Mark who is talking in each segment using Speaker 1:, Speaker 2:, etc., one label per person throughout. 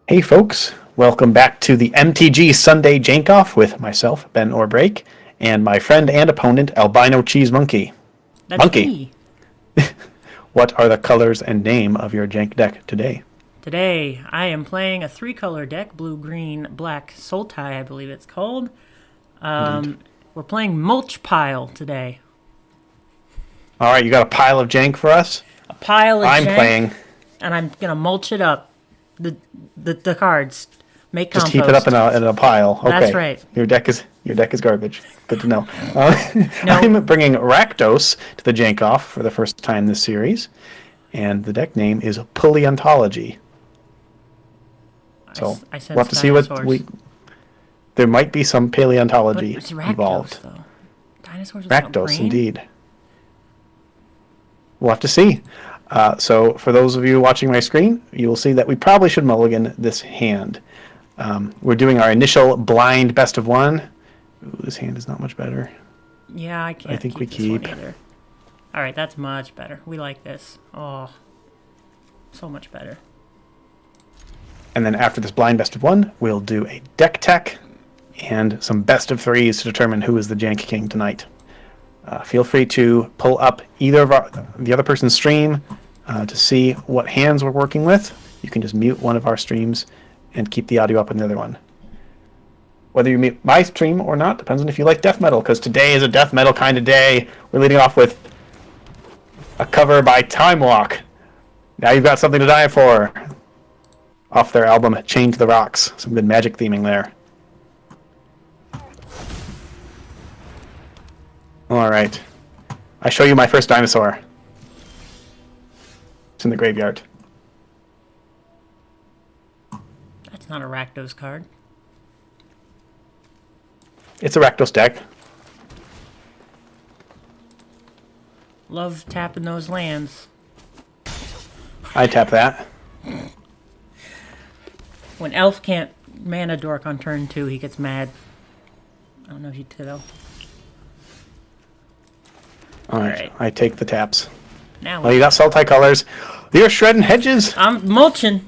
Speaker 1: Hey folks, welcome back to the MTG Sunday Jank-Off with myself, Ben Orbreak, and my friend and opponent, Albino Cheese Monkey.
Speaker 2: That's
Speaker 1: Monkey,
Speaker 2: me.
Speaker 1: what are the colors and name of your Jank deck today?
Speaker 2: Today, I am playing a three-color deck, blue, green, black, Sultai, I believe it's called.
Speaker 1: Indeed.
Speaker 2: We're playing Mulch Pile today.
Speaker 1: Alright, you got a pile of Jank for us?
Speaker 2: A pile of
Speaker 1: I'm
Speaker 2: jank,
Speaker 1: playing.
Speaker 2: and I'm going to mulch it up. The cards. Make
Speaker 1: Just
Speaker 2: compost.
Speaker 1: keep it up in a pile. Okay.
Speaker 2: That's right.
Speaker 1: Your deck is garbage. Good to know.
Speaker 2: No.
Speaker 1: I'm bringing Rakdos to the Jank-Off for the first time this series, and the deck name is Paleontology. So
Speaker 2: I sense
Speaker 1: we'll have to see what
Speaker 2: dinosaurs.
Speaker 1: there might be some
Speaker 2: But
Speaker 1: paleontology
Speaker 2: it's Rakdos,
Speaker 1: involved.
Speaker 2: though. Dinosaurs without
Speaker 1: Rakdos,
Speaker 2: brain?
Speaker 1: indeed. We'll have to see. So for those of you watching my screen, you will see that we probably should mulligan this hand. We're doing our initial blind best of one. Ooh, this hand is not much better.
Speaker 2: Yeah, I can't
Speaker 1: think we
Speaker 2: this one
Speaker 1: keep.
Speaker 2: either. All right, that's much better. We like this. Oh, so much better.
Speaker 1: And then after this blind best of one, we'll do a deck tech and some best of threes to determine who is the Jank King tonight. Feel free to pull up either of the other person's stream to see what hands we're working with. You can just mute one of our streams and keep the audio up on the other one. Whether you mute my stream or not depends on if you like death metal, because today is a death metal kind of day. We're leading off with a cover by Time Walk. Now you've got something to die for. Off their album Chained to the Rocks. Some good magic theming there. Alright. I show you my first dinosaur. It's in the graveyard.
Speaker 2: That's not a Rakdos card.
Speaker 1: It's a Rakdos deck.
Speaker 2: Love tapping those lands.
Speaker 1: I tap that.
Speaker 2: When Elf can't mana dork on turn 2, he gets mad. I don't know if you did though.
Speaker 1: Alright, I take the taps.
Speaker 2: Now
Speaker 1: Well, you got Sultai colors. You're shredding hedges.
Speaker 2: I'm mulching.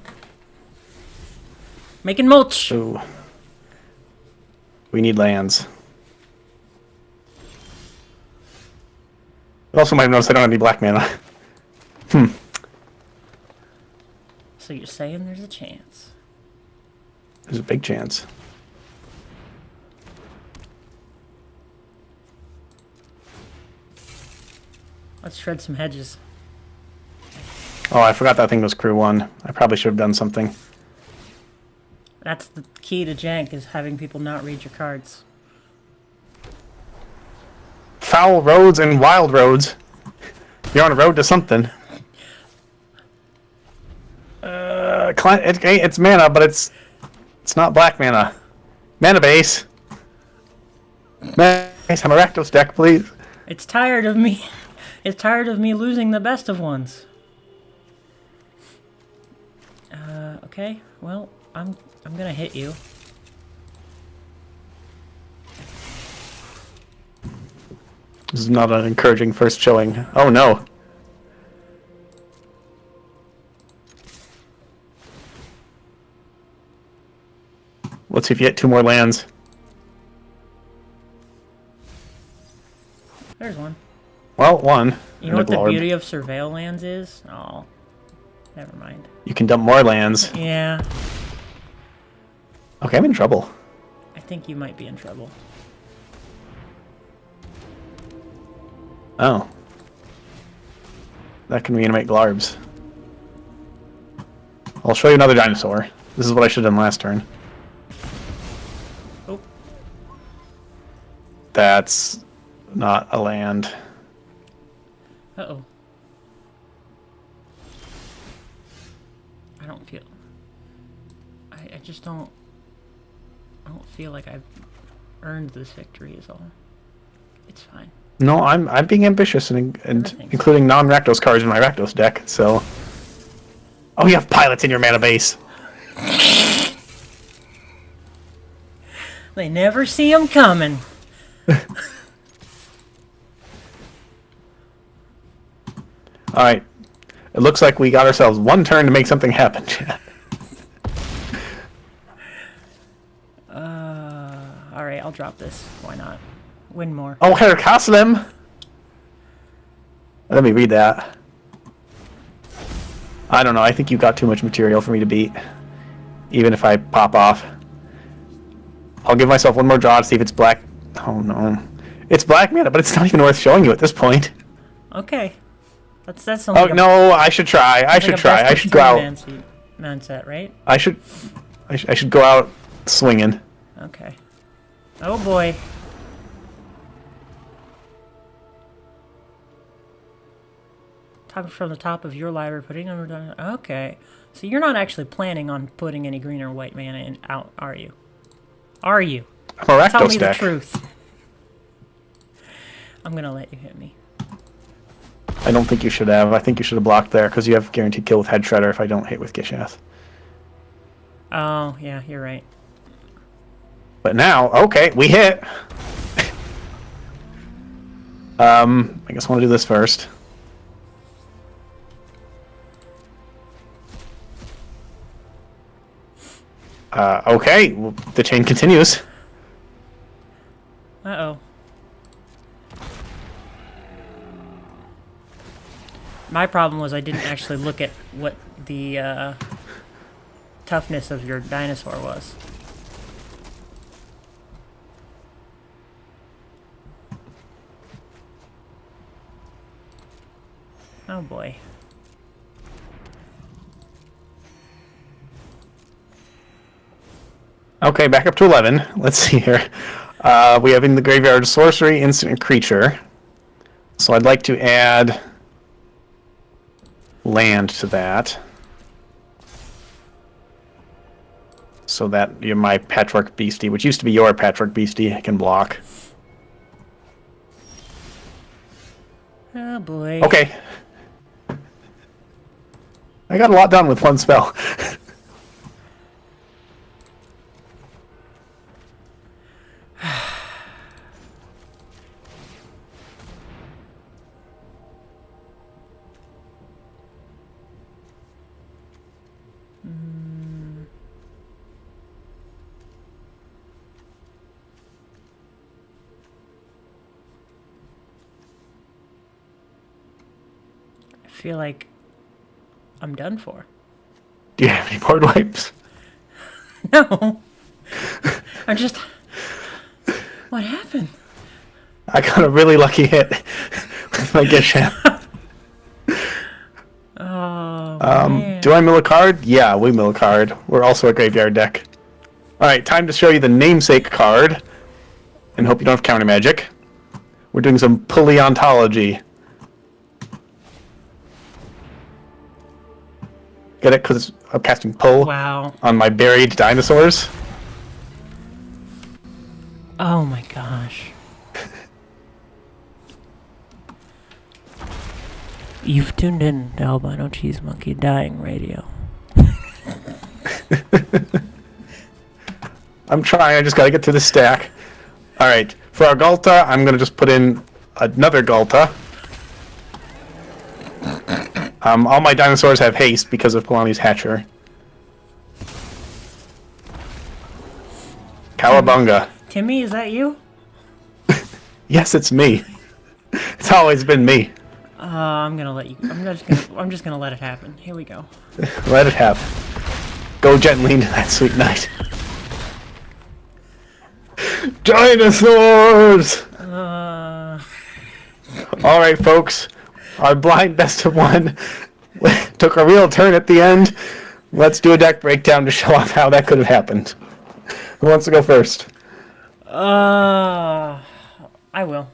Speaker 2: Making mulch.
Speaker 1: Ooh. We need lands. You also might notice I don't have any black mana.
Speaker 2: So you're saying there's a chance.
Speaker 1: There's a big chance.
Speaker 2: Let's shred some hedges.
Speaker 1: Oh, I forgot that thing was crew 1. I probably should have done something.
Speaker 2: That's the key to jank, is having people not read your cards.
Speaker 1: Foul roads and wild roads. You're on a road to something. It's mana, but it's not black mana. Mana base. Mana base. I'm a Rakdos deck, please.
Speaker 2: It's tired of me. It's tired of me losing the best of ones. Okay. Well, I'm gonna hit you.
Speaker 1: This is not an encouraging first showing. Oh no. Let's see if you get 2 more lands.
Speaker 2: There's one.
Speaker 1: Well, 1.
Speaker 2: You know what the
Speaker 1: Glorb.
Speaker 2: beauty of surveil lands is? Oh, never mind.
Speaker 1: You can dump more lands.
Speaker 2: Yeah,
Speaker 1: Okay, I'm in trouble.
Speaker 2: I think you might be in trouble.
Speaker 1: Oh. That can reanimate Glarbs. I'll show you another dinosaur. This is what I should have done last turn.
Speaker 2: Oh,
Speaker 1: That's not a land.
Speaker 2: uh-oh. I don't feel... I just don't... I don't feel like I've earned this victory is all. It's fine.
Speaker 1: No, I'm being ambitious and
Speaker 2: Everything's-
Speaker 1: including non-Rakdos cards in my Rakdos deck, so... Oh, you have pilots in your mana base!
Speaker 2: They never see them coming.
Speaker 1: Alright. It looks like we got ourselves 1 turn to make something happen, chat.
Speaker 2: drop this. Why not? Win more.
Speaker 1: Oh, Herr Kaslem! Let me read that. I don't know. I think you got too much material for me to beat. Even if I pop off. I'll give myself one more draw to see if it's black. Oh, no. It's black mana, but it's not even worth showing you at this point.
Speaker 2: Okay. That's only
Speaker 1: no, I should try. I should try. I should go out.
Speaker 2: Mindset, right?
Speaker 1: I should go out swinging.
Speaker 2: Okay. Oh boy. Top from the top of your library, putting them down. Okay. So you're not actually planning on putting any green or white mana in out, are you? Are you?
Speaker 1: I'm a Rakdos
Speaker 2: Tell me
Speaker 1: deck.
Speaker 2: the truth. I'm gonna let you hit me.
Speaker 1: I don't think you should have. I think you should have blocked there because you have guaranteed kill with Head Shredder if I don't hit with Gishath.
Speaker 2: Oh, yeah, you're right.
Speaker 1: But now, okay, we hit. I guess I want to do this first. Okay, well, the chain continues.
Speaker 2: Uh-oh. My problem was I didn't actually look at what the toughness of your dinosaur was. Oh boy.
Speaker 1: Okay, back up to 11. Let's see here. We have in the graveyard sorcery, instant, and creature. So I'd like to add land to that. So that my Patchwork Beastie, which used to be your Patchwork Beastie, can block.
Speaker 2: Oh boy.
Speaker 1: Okay. I got a lot done with one spell.
Speaker 2: I feel like I'm done for.
Speaker 1: Do you have any board wipes?
Speaker 2: No. I'm just... What happened?
Speaker 1: I got a really lucky hit with my Gishath.
Speaker 2: Oh, man.
Speaker 1: Do I mill a card? Yeah, we mill a card. We're also a graveyard deck. Alright, time to show you the namesake card. And hope you don't have counter magic. We're doing some paleontology. Get it? Because I'm casting pull on my buried dinosaurs.
Speaker 2: Oh my gosh. You've tuned in to Albino Cheese Monkey Dying Radio.
Speaker 1: I'm trying, I just gotta get to the stack. Alright, for our Galta, I'm gonna just put in another Galta. All my dinosaurs have haste because of Kalani's Hatcher. Cowabunga.
Speaker 2: Timmy, is that you?
Speaker 1: Yes, it's me. It's always been me.
Speaker 2: I'm gonna let you. I'm just gonna let it happen. Here we go.
Speaker 1: Let it happen. Go gently into that sweet night. Dinosaurs! Alright, folks. Our blind best of one took a real turn at the end. Let's do a deck breakdown to show off how that could have happened. Who wants to go first?
Speaker 2: I will.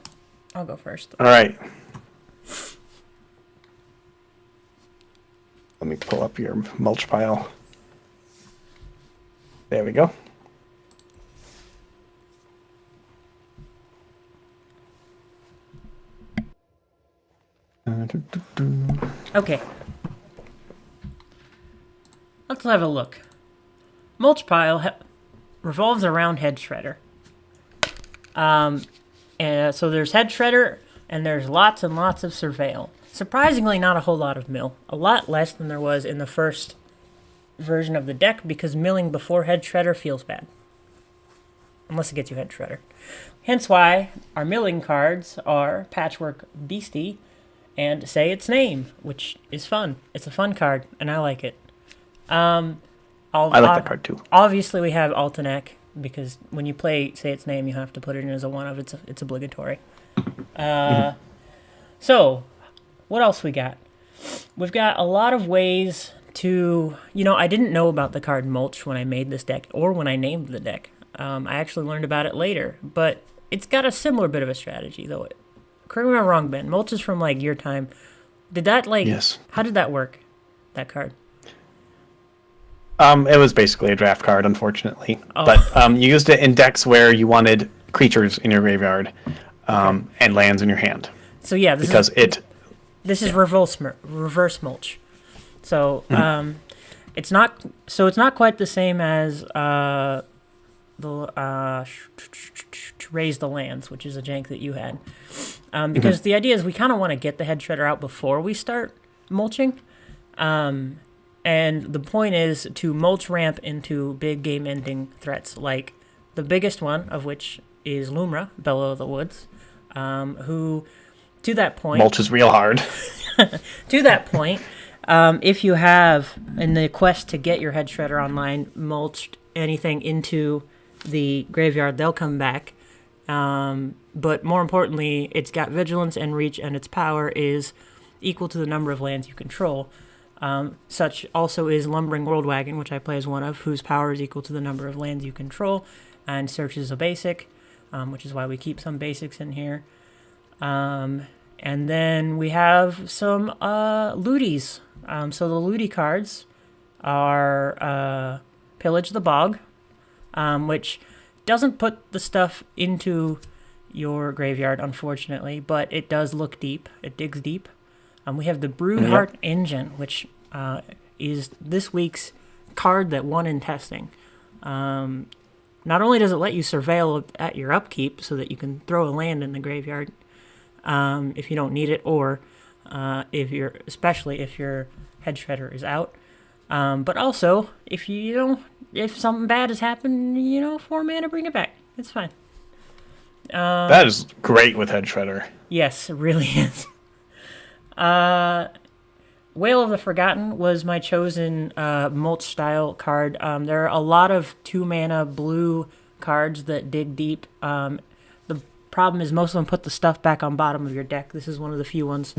Speaker 2: I'll go first.
Speaker 1: Alright. Let me pull up your mulch pile. There we go.
Speaker 2: Okay. Let's have a look. Mulch pile revolves around Head Shredder. And so there's Head Shredder, and there's lots and lots of Surveil. Surprisingly, not a whole lot of mill. A lot less than there was in the first version of the deck, because milling before Head Shredder feels bad. unless it gets you Head Shredder. Hence why our milling cards are Patchwork Beastie and Say Its Name, which is fun. It's a fun card, and I like it.
Speaker 1: I like that card too.
Speaker 2: Obviously, we have Altenek, because when you play Say Its Name, you have to put it in as a 1-of. It's obligatory. So, what else we got? We've got a lot of ways to... I didn't know about the card Mulch when I made this deck, or when I named the deck. I actually learned about it later, but it's got a similar bit of a strategy, though. Correct me if I'm wrong, Ben. Mulch is from, your time. Did that,
Speaker 1: Yes.
Speaker 2: How did that work, that card?
Speaker 1: It was basically a draft card, unfortunately.
Speaker 2: Oh.
Speaker 1: But you used it in decks where you wanted creatures in your graveyard and lands in your hand.
Speaker 2: So, yeah, this is reverse Mulch. So, it's not quite the same as Raise the Lands, which is a jank that you had. Because the idea is we kind of want to get the Head Shredder out before we start mulching. And the point is to mulch ramp into big game-ending threats, like the biggest one of which is Lumra, Bellow of the Woods, who, to that point...
Speaker 1: Mulch is real hard.
Speaker 2: To that point, if you have, in the quest to get your Head Shredder online, mulched anything into the graveyard, they'll come back. But more importantly, it's got vigilance and reach, and its power is equal to the number of lands you control. Such also is Lumbering Worldwagon, which I play as 1-of, whose power is equal to the number of lands you control, and Search is a basic, which is why we keep some basics in here. And then we have some looties. So the lootie cards are Pillage the Bog, which doesn't put the stuff into your graveyard, unfortunately, but it does look deep. It digs deep. We have the Broodheart Engine, which is this week's card that won in testing. Not only does it let you surveil at your upkeep so that you can throw a land in the graveyard if you don't need it, or especially if your Head Shredder is out. But also, if if something bad has happened, 4 mana, bring it back. It's fine.
Speaker 1: That is great with Head Shredder.
Speaker 2: Yes, it really is. Whale of the Forgotten was my chosen mulch style card. There are a lot of 2-mana blue cards that dig deep. The problem is most of them put the stuff back on bottom of your deck. This is one of the few ones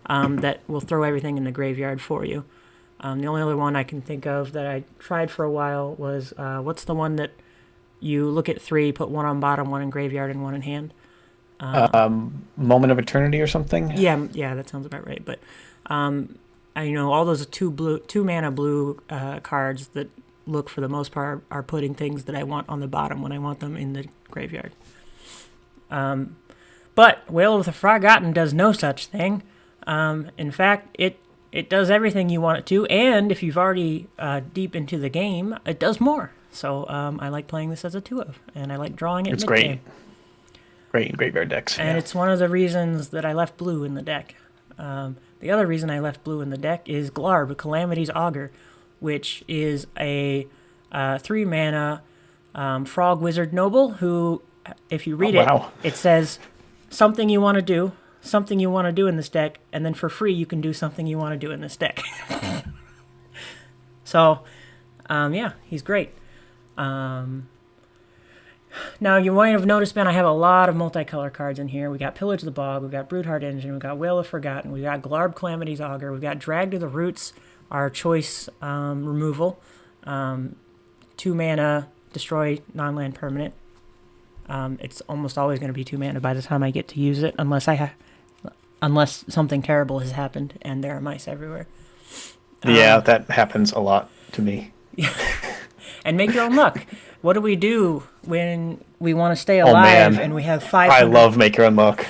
Speaker 2: that will throw everything in the graveyard for you. The only other one I can think of that I tried for a while was, what's the one that you look at 3, put 1 on bottom, 1 in graveyard, and 1 in hand?
Speaker 1: Moment of Eternity or something?
Speaker 2: Yeah, that sounds about right. But I know all those 2-mana blue cards that look, for the most part, are putting things that I want on the bottom when I want them in the graveyard. But Whale of the Forgotten does no such thing. In fact, it does everything you want it to, and if you've already deep into the game, it does more. So I like playing this as a 2-of, and I like drawing it mid-game.
Speaker 1: Great in graveyard decks.
Speaker 2: And it's one of the reasons that I left blue in the deck. The other reason I left blue in the deck is Glarb, Calamity's Augur, which is a 3-mana frog wizard noble who, if you read it says something you want to do in this deck, and then for free you can do something you want to do in this deck. So, he's great. Now, you might have noticed, Ben, I have a lot of multicolor cards in here. We got Pillage the Bog, we got Broodheart Engine, we got Whale of Forgotten, we got Glarb Calamity's Augur, we got Drag to the Roots, our choice removal. 2-mana, destroy non-land permanent. It's almost always going to be 2 mana by the time I get to use it, unless something terrible has happened and there are mice everywhere.
Speaker 1: Yeah, that happens a lot to me.
Speaker 2: And make your own luck. What do we do when we want to stay alive and we have 500?
Speaker 1: I love make your own luck.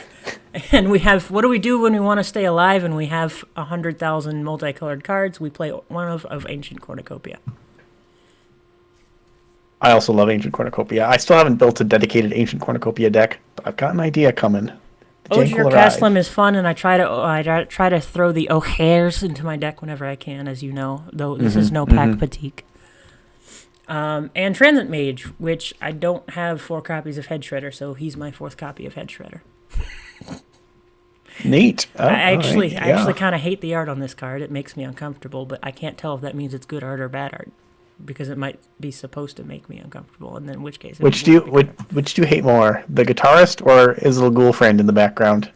Speaker 2: And what do we do when we want to stay alive and we have 100,000 multicolored cards? We play 1 of Ancient Cornucopia.
Speaker 1: I also love Ancient Cornucopia. I still haven't built a dedicated Ancient Cornucopia deck, but I've got an idea coming.
Speaker 2: Ogier Castlem is fun, and I try to throw the O'Hares into my deck whenever I can, as you know, though this is no pack fatigue. And Transit Mage, which I don't have 4 copies of Head Shredder, so he's my 4th copy of Head Shredder.
Speaker 1: Neat. Oh,
Speaker 2: I actually
Speaker 1: yeah.
Speaker 2: kind of hate the art on this card. It makes me uncomfortable, but I can't tell if that means it's good art or bad art, because it might be supposed to make me uncomfortable, and then in which case,
Speaker 1: Which do you hate more, the guitarist or his little ghoul friend in the background?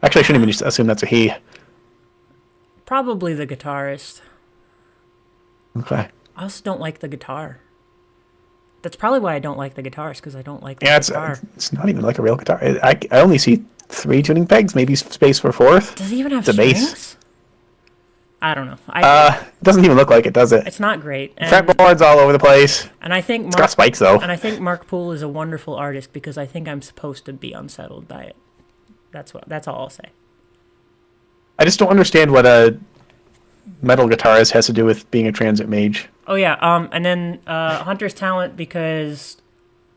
Speaker 1: Actually, I shouldn't even assume that's a he.
Speaker 2: Probably the guitarist.
Speaker 1: Okay.
Speaker 2: I also don't like the guitar. That's probably why I don't like the guitarist, because I don't like the
Speaker 1: Yeah,
Speaker 2: guitar.
Speaker 1: it's not even like a real guitar. I only see 3 tuning pegs, maybe space for 4th.
Speaker 2: Does it even have
Speaker 1: It's a bass.
Speaker 2: strings? I don't know.
Speaker 1: It doesn't even look like it, does it?
Speaker 2: It's not great.
Speaker 1: Fretboards all over the place.
Speaker 2: And I think
Speaker 1: It's got spikes though.
Speaker 2: And I think Mark Poole is a wonderful artist, because I think I'm supposed to be unsettled by it. That's all I'll say.
Speaker 1: I just don't understand what a metal guitarist has to do with being a transit mage.
Speaker 2: Oh yeah, and then Hunter's Talent, because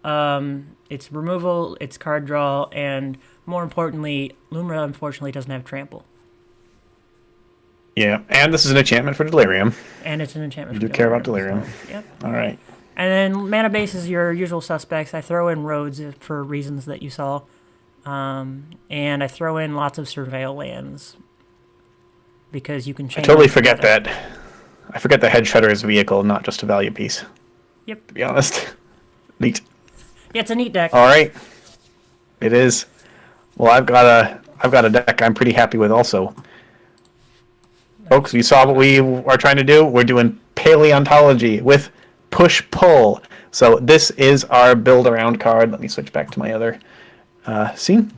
Speaker 2: it's removal, it's card draw, and more importantly, Lumra unfortunately doesn't have trample.
Speaker 1: Yeah, and this is an enchantment for Delirium.
Speaker 2: And it's an enchantment.
Speaker 1: You do care about Delirium.
Speaker 2: So, yep.
Speaker 1: All right.
Speaker 2: And then mana base is your usual suspects. I throw in roads for reasons that you saw, and I throw in lots of surveil lands because you can change.
Speaker 1: I totally forget that. I forget the Head Shredder is a vehicle, not just a value piece.
Speaker 2: Yep.
Speaker 1: To be honest. Neat.
Speaker 2: Yeah, it's a neat deck.
Speaker 1: All right. It is. Well, I've got a deck I'm pretty happy with also. Folks, you saw what we are trying to do. We're doing paleontology with push-pull. So this is our build-around card. Let me switch back to my other scene.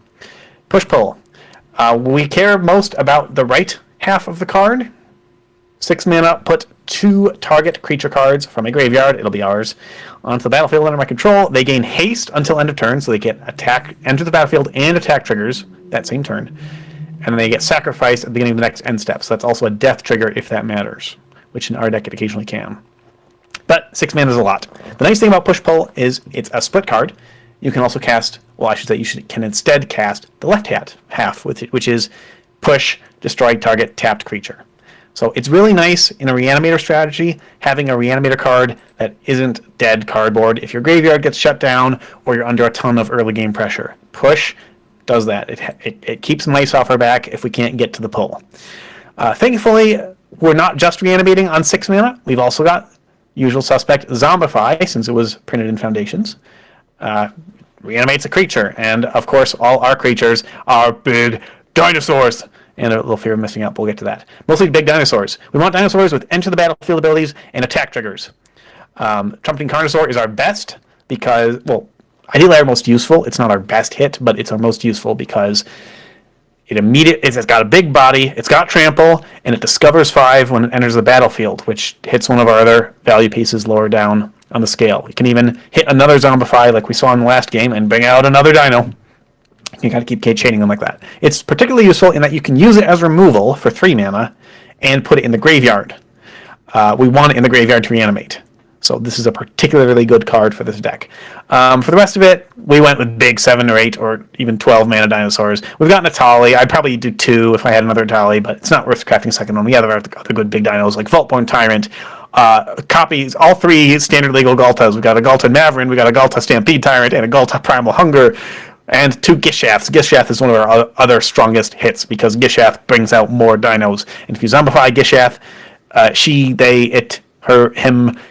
Speaker 1: Push-pull. We care most about the right half of the card. 6 mana, put 2 target creature cards from a graveyard, it'll be ours, onto the battlefield under my control. They gain haste until end of turn, so they get attack, enter the battlefield, and attack triggers that same turn. And then they get sacrificed at the beginning of the next end step. So that's also a death trigger if that matters, which in our deck it occasionally can. But 6 mana is a lot. The nice thing about push-pull is it's a split card. You can also cast, well, I should say can instead cast the left half, which is push, destroy target, tapped creature. So it's really nice in a Reanimator strategy, having a Reanimator card that isn't dead cardboard if your graveyard gets shut down or you're under a ton of early game pressure. Push does that. It keeps mice off our back if we can't get to the pull. Thankfully, we're not just reanimating on 6 mana. We've also got usual suspect Zombify, since it was printed in Foundations. Reanimates a creature, and of course all our creatures are big dinosaurs. And a little fear of missing out, but we'll get to that. Mostly big dinosaurs. We want dinosaurs with enter the battlefield abilities and attack triggers. Trumpeting Carnosaur is our best because, well, ideally our most useful. It's not our best hit, but it's our most useful because it's got a big body, it's got trample, and it discovers 5 when it enters the battlefield, which hits one of our other value pieces lower down on the scale. It can even hit another Zombify like we saw in the last game and bring out another dino. You gotta keep chaining them like that. It's particularly useful in that you can use it as removal for 3 mana and put it in the graveyard. We want it in the graveyard to reanimate. So this is a particularly good card for this deck. For the rest of it, we went with big 7 or 8 or even 12 mana dinosaurs. We've got Natali. I'd probably do 2 if I had another Natali, but it's not worth crafting second one. We have other good big dinos like Vaultborn Tyrant. Copies, all 3 standard legal Galtas. We've got a Galta Maverin, we've got a Galta Stampede Tyrant, and a Galta Primal Hunger. And 2 Gishaths. Gishath is one of our other strongest hits because Gishath brings out more dinos. And if you zombify Gishath,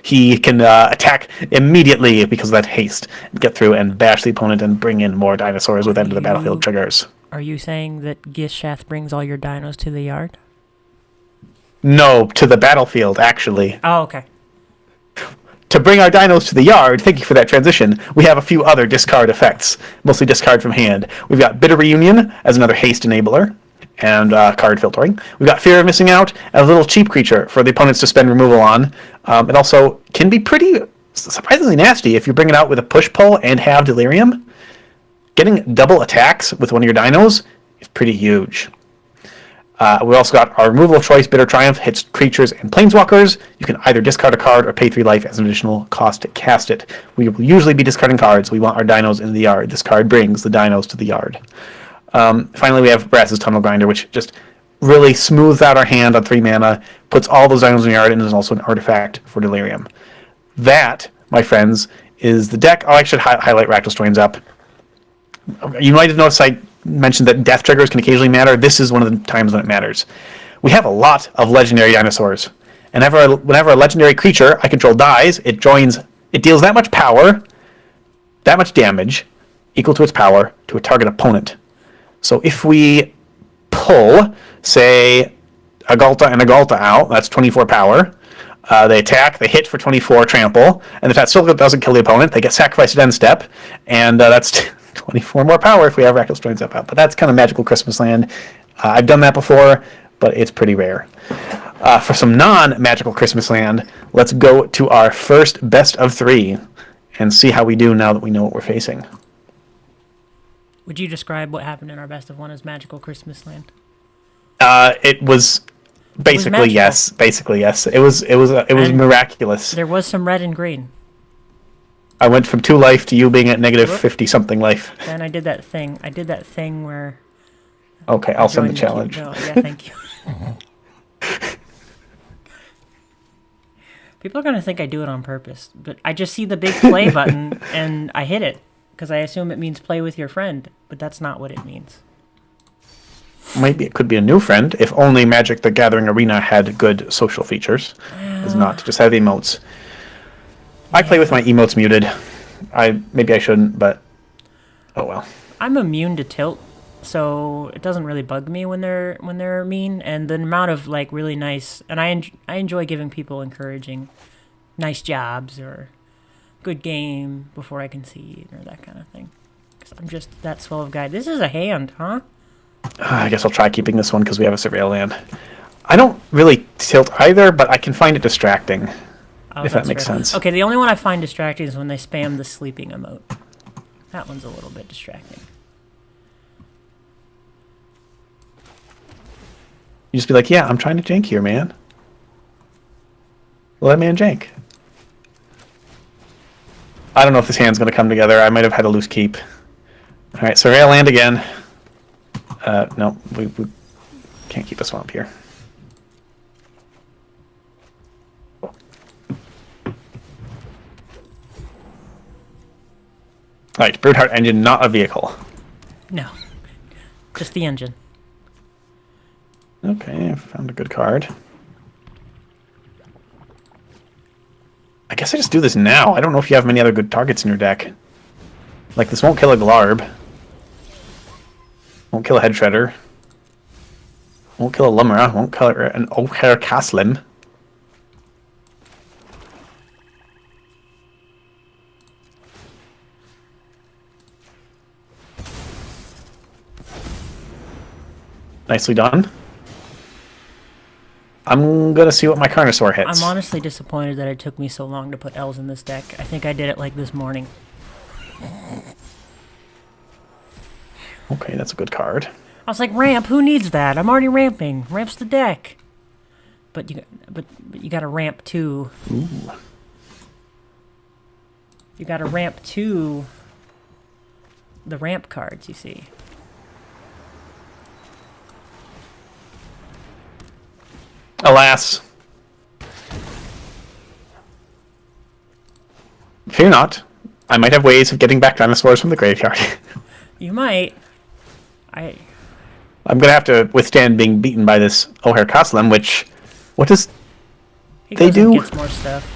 Speaker 1: he can attack immediately because of that haste. Get through and bash the opponent and bring in more dinosaurs with end of the battlefield triggers.
Speaker 2: Are you saying that Gishath brings all your dinos to the yard?
Speaker 1: No, to the battlefield, actually.
Speaker 2: Oh, okay.
Speaker 1: To bring our dinos to the yard, thank you for that transition, we have a few other discard effects, mostly discard from hand. We've got Bitter Reunion as another haste enabler and card filtering. We've got Fear of Missing Out as a little cheap creature for the opponents to spend removal on. It also can be pretty surprisingly nasty if you bring it out with a push-pull and have Delirium. Getting double attacks with one of your dinos is pretty huge. We also got our removal choice, Bitter Triumph, hits creatures and planeswalkers. You can either discard a card or pay 3 life as an additional cost to cast it. We will usually be discarding cards. We want our dinos in the yard. This card brings the dinos to the yard. Finally, we have Brass's Tunnel Grinder, which just really smooths out our hand on 3 mana, puts all those dinos in the yard, and is also an artifact for Delirium. That, my friends, is the deck. Oh, I should highlight Rakdos Up. You might have noticed I mentioned that death triggers can occasionally matter. This is one of the times when it matters. We have a lot of legendary dinosaurs. And whenever a legendary creature I control dies, it deals that much power, that much damage, equal to its power, to a target opponent. So if we pull, say, a Galta and a Galta out, that's 24 power. They attack, they hit for 24 trample, and if that still doesn't kill the opponent, they get sacrificed at end step, and that's 24 more power if we have Reckless Joins up out. But that's kind of Magical Christmas Land. I've done that before, but it's pretty rare. For some non-Magical Christmas Land, let's go to our first best of 3 and see how we do now that we know what we're facing.
Speaker 2: Would you describe what happened in our best of 1 as Magical Christmas Land?
Speaker 1: It was basically yes. Basically yes. It was miraculous.
Speaker 2: There was some red and green.
Speaker 1: I went from 2 life to you being at negative 50 something life.
Speaker 2: And I did that thing where.
Speaker 1: Okay, I'll send the challenge.
Speaker 2: Yeah, thank you. People are gonna think I do it on purpose, but I just see the big play button and I hit it because I assume it means play with your friend, but that's not what it means.
Speaker 1: Maybe it could be a new friend if only Magic the Gathering Arena had good social features. Does not just have emotes. I play with my emotes muted. Maybe I shouldn't, but oh well.
Speaker 2: I'm immune to tilt, so it doesn't really bug me when they're mean. And the amount of like really nice, and I enjoy giving people encouraging, nice jobs or good game before I concede or that kind of thing. Because I'm just that swell of guy. This is a hand, huh?
Speaker 1: I guess I'll try keeping this one because we have a surveil land. I don't really tilt either, but I can find it distracting. If that makes sense.
Speaker 2: Okay, the only one I find distracting is when they spam the sleeping emote. That one's a little bit distracting.
Speaker 1: You just be like, yeah, I'm trying to jank here, man. Let man jank. I don't know if this hand's going to come together. I might have had a loose keep. All right, surveil land again. No, we can't keep a swamp here. Alright, Broodheart Engine, not a vehicle.
Speaker 2: No, just the engine.
Speaker 1: Okay, I found a good card. I guess I just do this now. I don't know if you have many other good targets in your deck. Like, this won't kill a Glarb. Won't kill a Head Shredder. Won't kill a Lumra. Won't kill an O'Hare Caslim. Nicely done. I'm going to see what my Carnosaur hits.
Speaker 2: I'm honestly disappointed that it took me so long to put L's in this deck. I think I did it like this morning.
Speaker 1: Okay, that's a good card.
Speaker 2: I was like, ramp, who needs that? I'm already ramping. Ramps the deck. But you got to ramp to...
Speaker 1: Ooh.
Speaker 2: You got to ramp to the ramp cards, you see.
Speaker 1: Alas. Fear not. I might have ways of getting back dinosaurs from the graveyard.
Speaker 2: You might.
Speaker 1: I'm going to have to withstand being beaten by this O'Hare Caslim, which... What does they do?
Speaker 2: He gets more stuff.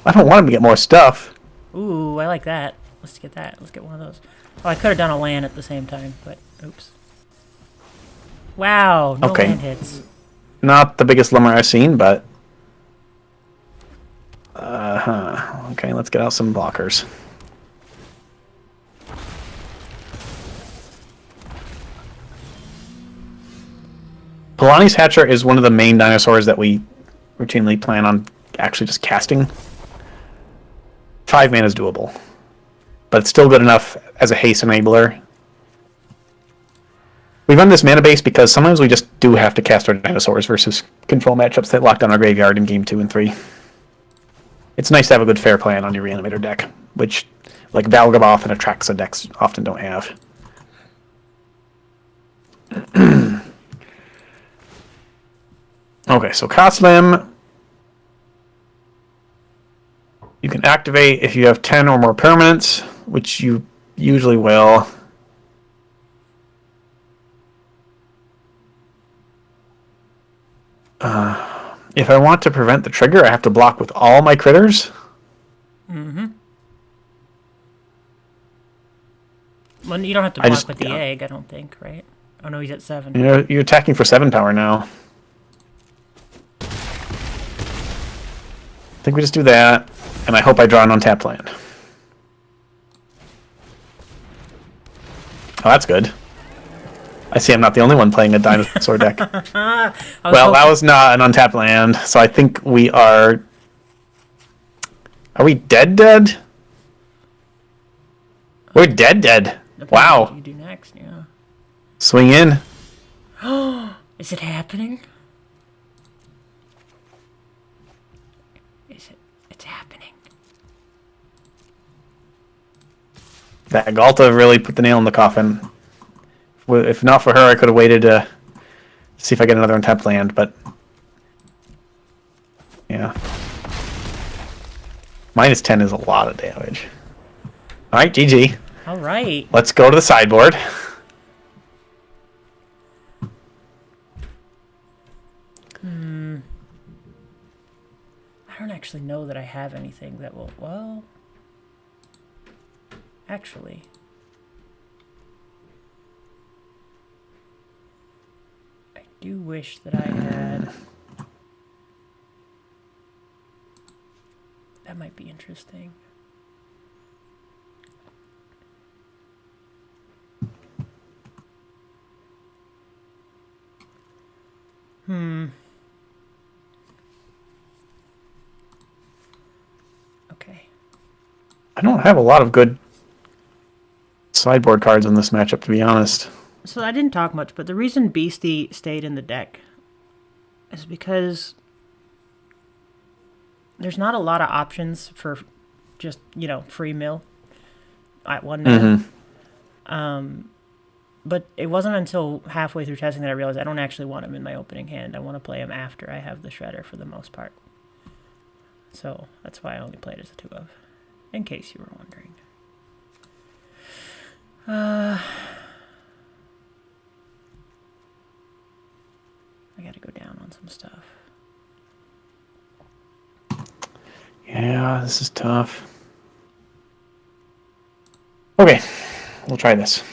Speaker 1: I don't want him to get more stuff.
Speaker 2: Ooh, I like that. Let's get that. Let's get one of those. Oh, I could have done a land at the same time, but oops. Wow, no land hits.
Speaker 1: Not the biggest Lumber I've seen, but... Okay, let's get out some blockers. Polani's Hatcher is one of the main dinosaurs that we routinely plan on actually just casting. 5 mana is doable. But it's still good enough as a haste enabler. We run this mana base because sometimes we just do have to cast our dinosaurs versus control matchups that lock down our graveyard in game 2 and 3. It's nice to have a good fair plan on your reanimator deck, which, like Valgaboth and Atraxa decks often don't have. Okay, so Caslim. You activate if you have 10 or more permanents, which you usually will. If I want to prevent the trigger, I have to block with all my critters.
Speaker 2: Mm-hmm. Well, you don't have to block with the egg, I don't think, right? Oh no, he's at 7.
Speaker 1: You're attacking for 7 power now. I think we just do that, and I hope I draw an untapped land. Oh, that's good. I see I'm not the only one playing a dinosaur deck. Well, that was not an untapped land, so I think we are... Are we dead? We're dead. Wow.
Speaker 2: What you do next, yeah.
Speaker 1: Swing in.
Speaker 2: Is it happening? It's happening.
Speaker 1: That Galta really put the nail in the coffin. If not for her, I could have waited to see if I get another untapped land, but... Yeah. Minus 10 is a lot of damage. Alright, GG.
Speaker 2: Alright.
Speaker 1: Let's go to the sideboard.
Speaker 2: I don't actually know that I have anything that will... Well... Actually... I do wish that I had... That might be interesting. Okay.
Speaker 1: I don't have a lot of good sideboard cards in this matchup, to be honest.
Speaker 2: So I didn't talk much, but the reason Beastie stayed in the deck is because there's not a lot of options for just, free mill at 1 minute. But it wasn't until halfway through testing that I realized I don't actually want him in my opening hand. I want to play him after I have the Shredder for the most part. So that's why I only played as a 2 of, in case you were wondering. I gotta go down on some stuff.
Speaker 1: Yeah, this is tough. Okay, we'll try this.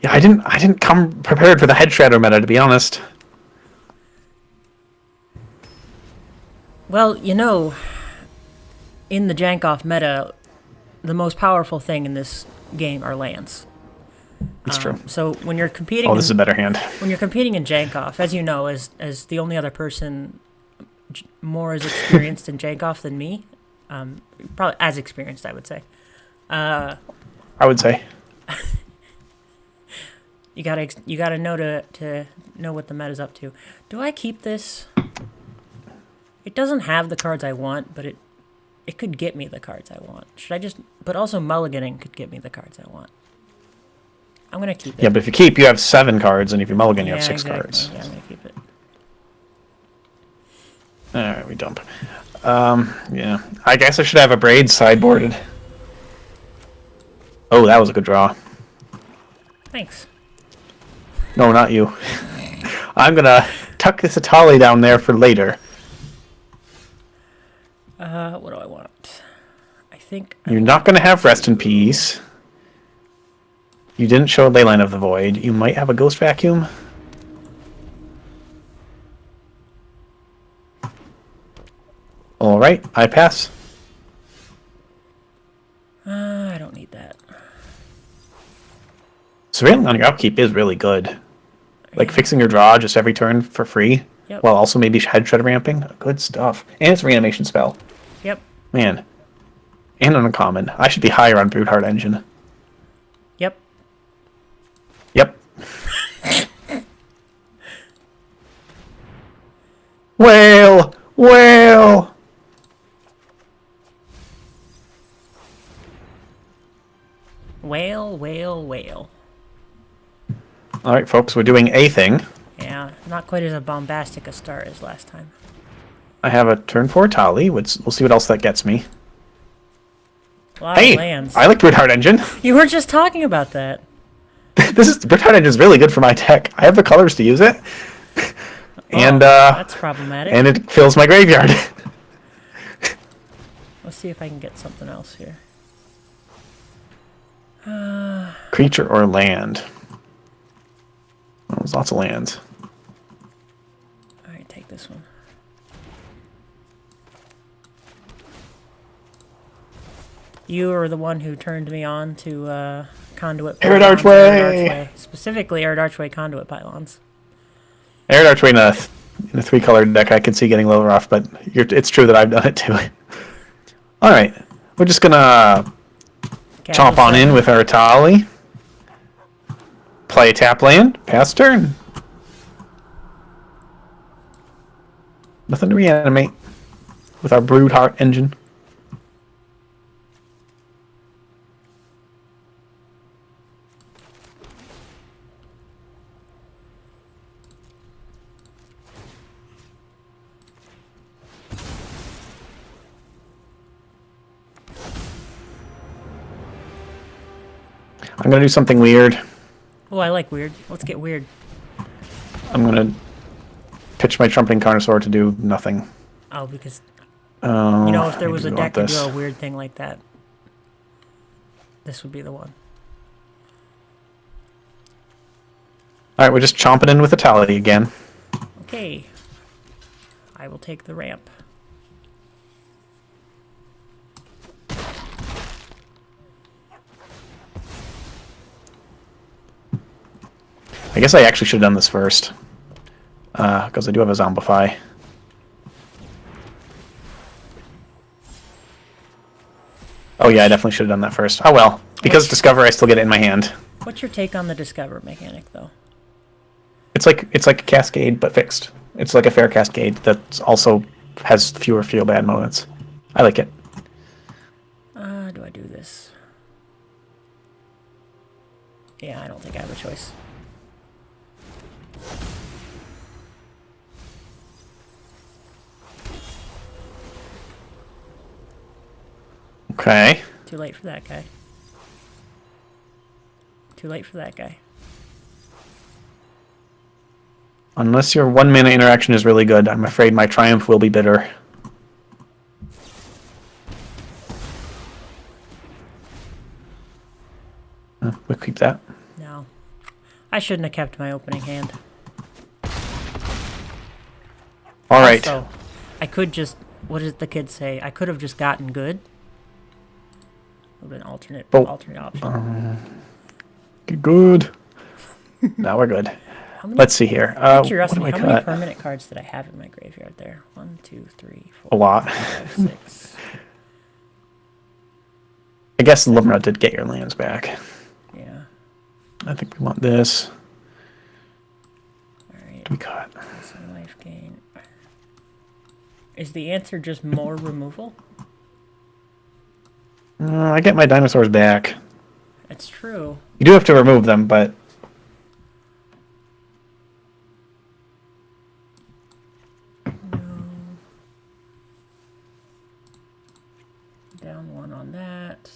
Speaker 1: Yeah, I didn't come prepared for the head shredder meta, to be honest.
Speaker 2: Well, in the Jank-Off meta, the most powerful thing in this game are lands.
Speaker 1: That's true.
Speaker 2: So when you're competing...
Speaker 1: Oh, this is a better hand.
Speaker 2: When you're competing in Jank-Off, as you know, as the only other person more as experienced in Jank-Off than me, probably as experienced, I would say.
Speaker 1: I would say.
Speaker 2: You gotta know to know what the meta's up to. Do I keep this? It doesn't have the cards I want, but it could get me the cards I want. Should I just... But also mulliganing could get me the cards I want. I'm gonna keep it.
Speaker 1: Yeah, but if you keep, you have 7 cards, and if you mulligan, you have 6
Speaker 2: exactly.
Speaker 1: cards.
Speaker 2: Yeah, I'm gonna keep it.
Speaker 1: Alright, we dump. Yeah. I guess I should have a braid sideboarded. Oh, that was a good draw.
Speaker 2: Thanks.
Speaker 1: No, not you. I'm gonna tuck this Atali down there for later.
Speaker 2: What do I want? I think...
Speaker 1: You're not gonna have Rest in Peace. You didn't show a Leyline of the Void. You might have a Ghost Vacuum. Alright, I pass.
Speaker 2: I don't need that.
Speaker 1: Surveilling on your upkeep is really good. Like fixing your draw just every turn for free.
Speaker 2: Yep.
Speaker 1: While also maybe head shred ramping. Good stuff. And it's a reanimation spell.
Speaker 2: Yep.
Speaker 1: Man. And an uncommon. I should be higher on Broodheart Engine.
Speaker 2: Yep.
Speaker 1: Yep. Whale! Whale!
Speaker 2: Whale, whale, whale.
Speaker 1: Alright, folks, we're doing a thing.
Speaker 2: Yeah, not quite as a bombastic a start as last time.
Speaker 1: I have a turn 4 Tali. We'll see what else that gets me.
Speaker 2: A lot
Speaker 1: Hey,
Speaker 2: of lands.
Speaker 1: I like Broodheart Engine.
Speaker 2: You were just talking about that.
Speaker 1: Broodheart Engine is really good for my deck. I have the colors to use it, and
Speaker 2: That's problematic.
Speaker 1: and it fills my graveyard.
Speaker 2: Let's see if I can get something else here.
Speaker 1: Creature or land? Oh, there's lots of lands.
Speaker 2: All right, take this one. You are the one who turned me on to conduit
Speaker 1: Arid
Speaker 2: pylons,
Speaker 1: Archway!
Speaker 2: Arid Archway. Specifically, Arid Archway conduit pylons.
Speaker 1: Arid Archway in a 3-color deck I can see getting a little rough, but it's true that I've done it too. All right, we're just gonna chomp on in with our Tali. Play tap land, pass turn. Nothing to reanimate with our Broodheart Engine. I'm gonna do something weird.
Speaker 2: Oh, I like weird. Let's get weird.
Speaker 1: I'm gonna pitch my Trumpeting Carnosaur to do nothing.
Speaker 2: Oh, because
Speaker 1: Oh,
Speaker 2: you know, if there was a
Speaker 1: maybe we
Speaker 2: deck
Speaker 1: want
Speaker 2: to do
Speaker 1: this.
Speaker 2: a weird thing like that, this would be the one.
Speaker 1: All right, we're just chomping in with a Tali again.
Speaker 2: Okay. I will take the ramp.
Speaker 1: I guess I actually should have done this first, because I do have a Zombify. Oh yeah, I definitely should have done that first. Oh well, because Discover, I still get it in my hand.
Speaker 2: What's your take on the Discover mechanic, though?
Speaker 1: It's like a Cascade, but fixed. It's like a fair Cascade that also has fewer feel bad moments. I like it.
Speaker 2: Do I do this? Yeah, I don't think I have a choice.
Speaker 1: Okay.
Speaker 2: Too late for that guy. Too late for that guy.
Speaker 1: Unless your 1-mana interaction is really good, I'm afraid my triumph will be bitter. We'll keep that.
Speaker 2: No. I shouldn't have kept my opening hand.
Speaker 1: All right.
Speaker 2: So, I could just... What did the kids say? I could have just gotten good. Would have been alternate option.
Speaker 1: Good. Now we're good. Let's see here.
Speaker 2: Curiosity,
Speaker 1: what do I
Speaker 2: how many
Speaker 1: cut?
Speaker 2: permanent cards did I have in my graveyard there? 1, 2, 3, 4,
Speaker 1: A lot.
Speaker 2: 5, 6.
Speaker 1: I guess Limra did get your lands back.
Speaker 2: Yeah.
Speaker 1: I think we want this.
Speaker 2: Alright.
Speaker 1: We cut.
Speaker 2: Some life gain. Is the answer just more removal?
Speaker 1: I get my dinosaurs back.
Speaker 2: It's true.
Speaker 1: You do have to remove them, but
Speaker 2: Down 1 on that.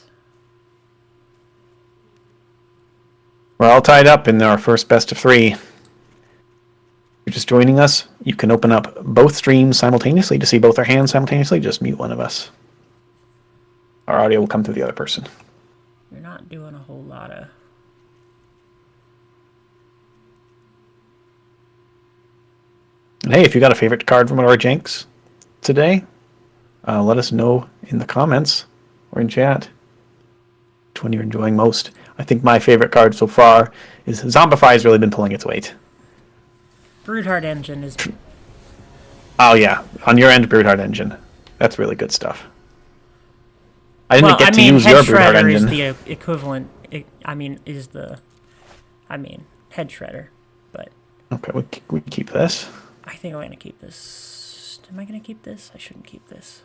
Speaker 1: we're all tied up in our first best of 3. If you're just joining us, you can open up both streams simultaneously to see both our hands simultaneously. Just mute one of us. Our audio will come through the other person.
Speaker 2: You're not doing a whole lot of...
Speaker 1: And hey, if you got a favorite card from one of our janks today, let us know in the comments or in chat which one you're enjoying most. I think my favorite card so far is Zombify has really been pulling its weight.
Speaker 2: Broodheart Engine is...
Speaker 1: Oh yeah, on your end, Broodheart Engine. That's really good stuff. I didn't get to use your Broodheart
Speaker 2: Head Shredder is
Speaker 1: Engine.
Speaker 2: the equivalent... Head Shredder. But
Speaker 1: Okay, we keep this.
Speaker 2: I think I'm going to keep this. Am I going to keep this? I shouldn't keep this.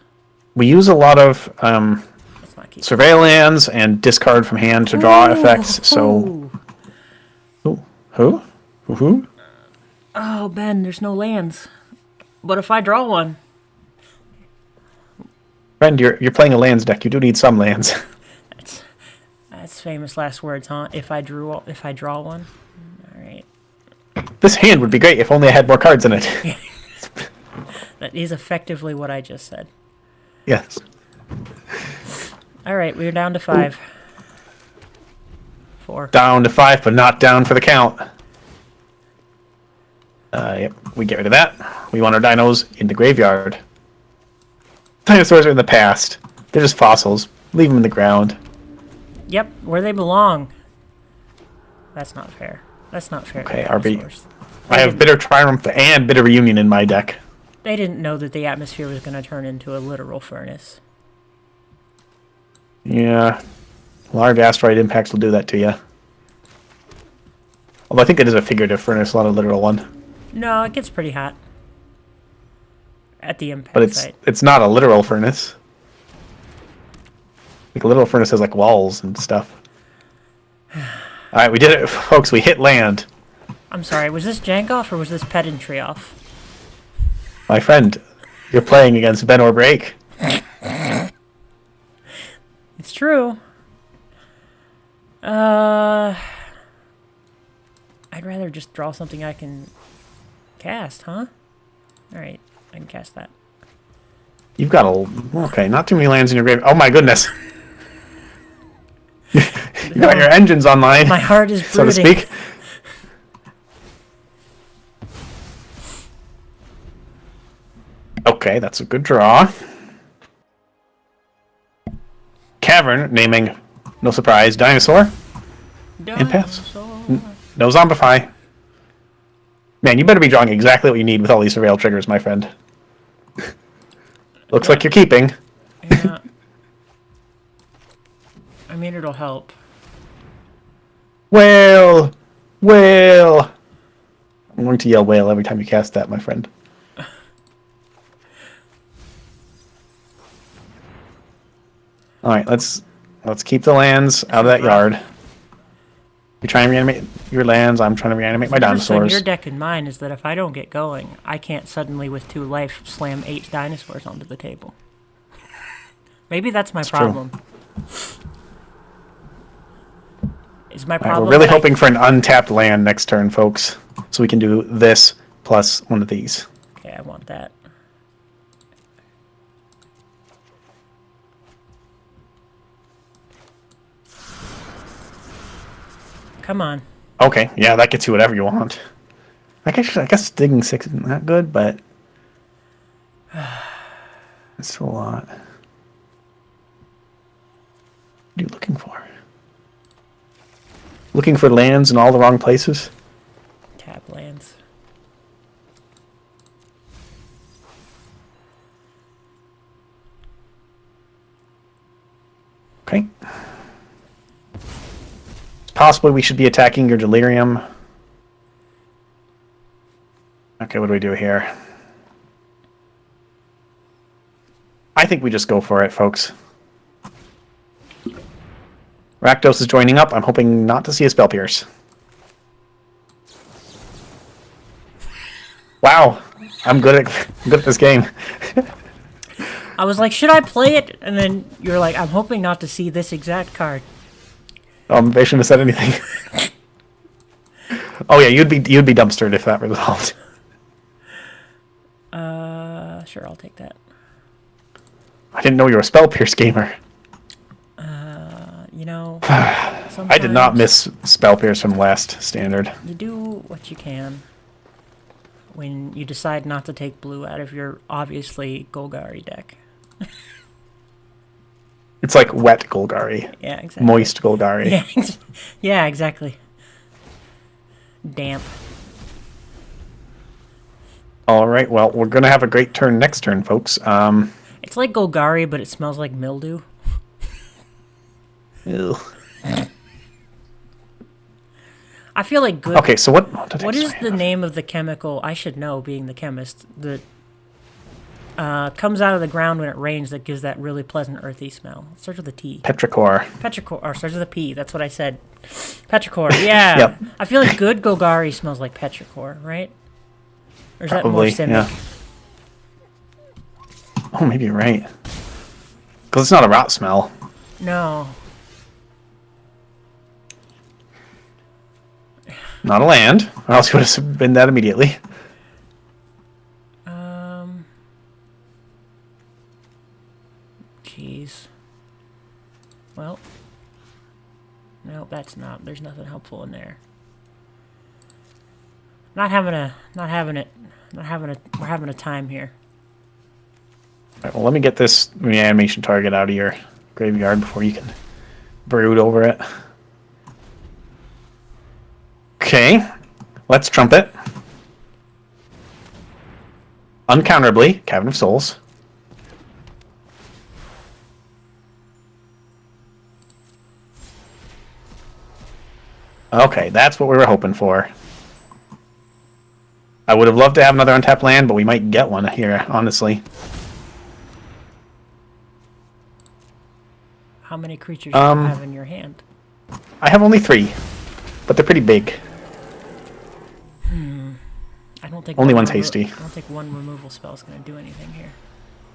Speaker 1: We use a lot of
Speaker 2: Let's not keep
Speaker 1: surveillance and discard from hand to draw effects. So, who?
Speaker 2: Oh, Ben, there's no lands. But if I draw one...
Speaker 1: Friend, you're playing a lands deck. You do need some lands.
Speaker 2: That's famous last words, huh? If I draw one. All right.
Speaker 1: This hand would be great if only I had more cards in it.
Speaker 2: That is effectively what I just said.
Speaker 1: Yes.
Speaker 2: All right, we're down to 5. 4.
Speaker 1: Down to 5, but not down for the count. Yep, we get rid of that. We want our dinos in the graveyard. Dinosaurs are in the past. They're just fossils. Leave them in the ground.
Speaker 2: Yep, where they belong. That's not fair. That's not fair.
Speaker 1: Okay, RB. I have Bitter Triumph and Bitter Reunion in my deck.
Speaker 2: They didn't know that the atmosphere was going to turn into a literal furnace.
Speaker 1: Yeah. Large asteroid impacts will do that to you. Although I think it is a figurative furnace, not a literal one.
Speaker 2: No, it gets pretty hot at the impact
Speaker 1: But
Speaker 2: site.
Speaker 1: it's not a literal furnace. Like a literal furnace has like walls and stuff. Alright, we did it, folks. We hit land.
Speaker 2: I'm sorry, was this Jank-Off or was this pedantry off?
Speaker 1: My friend, you're playing against Ben or Break.
Speaker 2: It's true. I'd rather just draw something I can cast, huh? Alright, I can cast that.
Speaker 1: You've got okay, not too many lands in your grave. Oh my goodness. You got your engines online.
Speaker 2: My heart is
Speaker 1: so to
Speaker 2: brooding.
Speaker 1: speak. Okay, that's a good draw. Cavern, naming, no surprise, Dinosaur. Impasse. No Zombify. Man, you better be drawing exactly what you need with all these Surveil triggers, my friend. Looks like you're keeping.
Speaker 2: Yeah. I mean, it'll help.
Speaker 1: Whale! Whale! I'm going to yell whale every time you cast that, my friend. Alright, let's keep the lands out of that yard. You try and reanimate your lands, I'm trying to reanimate my dinosaurs.
Speaker 2: Your deck and mine is that if I don't get going, I can't suddenly with 2 life slam 8 dinosaurs onto the table. Maybe that's my problem. Is my problem?
Speaker 1: We're really hoping for an untapped land next turn, folks. So we can do this plus one of these.
Speaker 2: Okay, I want that. Come on.
Speaker 1: Okay, yeah, that gets you whatever you want. I guess digging 6 isn't that good, but it's a lot. What are you looking for? Looking for lands in all the wrong places?
Speaker 2: Tap lands.
Speaker 1: Okay. Possibly we should be attacking your Delirium. Okay, what do we do here? I think we just go for it, folks. Rakdos is joining up. I'm hoping not to see a Spell Pierce. Wow, I'm good at this game.
Speaker 2: I was like, should I play it? And then you're like, I'm hoping not to see this exact card.
Speaker 1: They shouldn't have said anything. Oh yeah, you'd be dumpstered if that resolved.
Speaker 2: Sure, I'll take that.
Speaker 1: I didn't know you were a Spell Pierce gamer.
Speaker 2: You know,
Speaker 1: I did not miss Spell Pierce from last Standard.
Speaker 2: You do what you can when you decide not to take blue out of your obviously Golgari deck.
Speaker 1: It's like wet Golgari.
Speaker 2: Yeah, exactly.
Speaker 1: Moist Golgari.
Speaker 2: Yeah, yeah, exactly. Damp.
Speaker 1: All right, well, we're going to have a great turn next turn, folks.
Speaker 2: It's like Golgari, but it smells like mildew.
Speaker 1: Ew.
Speaker 2: I feel like good...
Speaker 1: Okay, so what
Speaker 2: is the name of the chemical, I should know, being the chemist, that comes out of the ground when it rains that gives that really pleasant earthy smell? It starts with a T.
Speaker 1: Petrichor.
Speaker 2: Petrichor, or starts with a P, that's what I said. Petrichor, yeah.
Speaker 1: Yep.
Speaker 2: I feel like good Golgari smells like Petrichor, right? Or is
Speaker 1: Probably,
Speaker 2: that more Simic?
Speaker 1: yeah. Oh, maybe you're right. Because it's not a rot smell.
Speaker 2: No.
Speaker 1: Not a land, or else you would have been that immediately.
Speaker 2: Jeez. Well. No, that's not. There's nothing helpful in there. We're having a time here.
Speaker 1: Alright, well, let me get this reanimation target out of your graveyard before you can brood over it. Okay, let's trumpet. Uncounterably, Cavern of Souls. Okay, that's what we were hoping for. I would have loved to have another untapped land, but we might get one here, honestly.
Speaker 2: How many creatures do you have in your hand?
Speaker 1: I have only 3, but they're pretty big.
Speaker 2: I don't think
Speaker 1: only one's hasty.
Speaker 2: I don't think one removal spell is going to do anything here.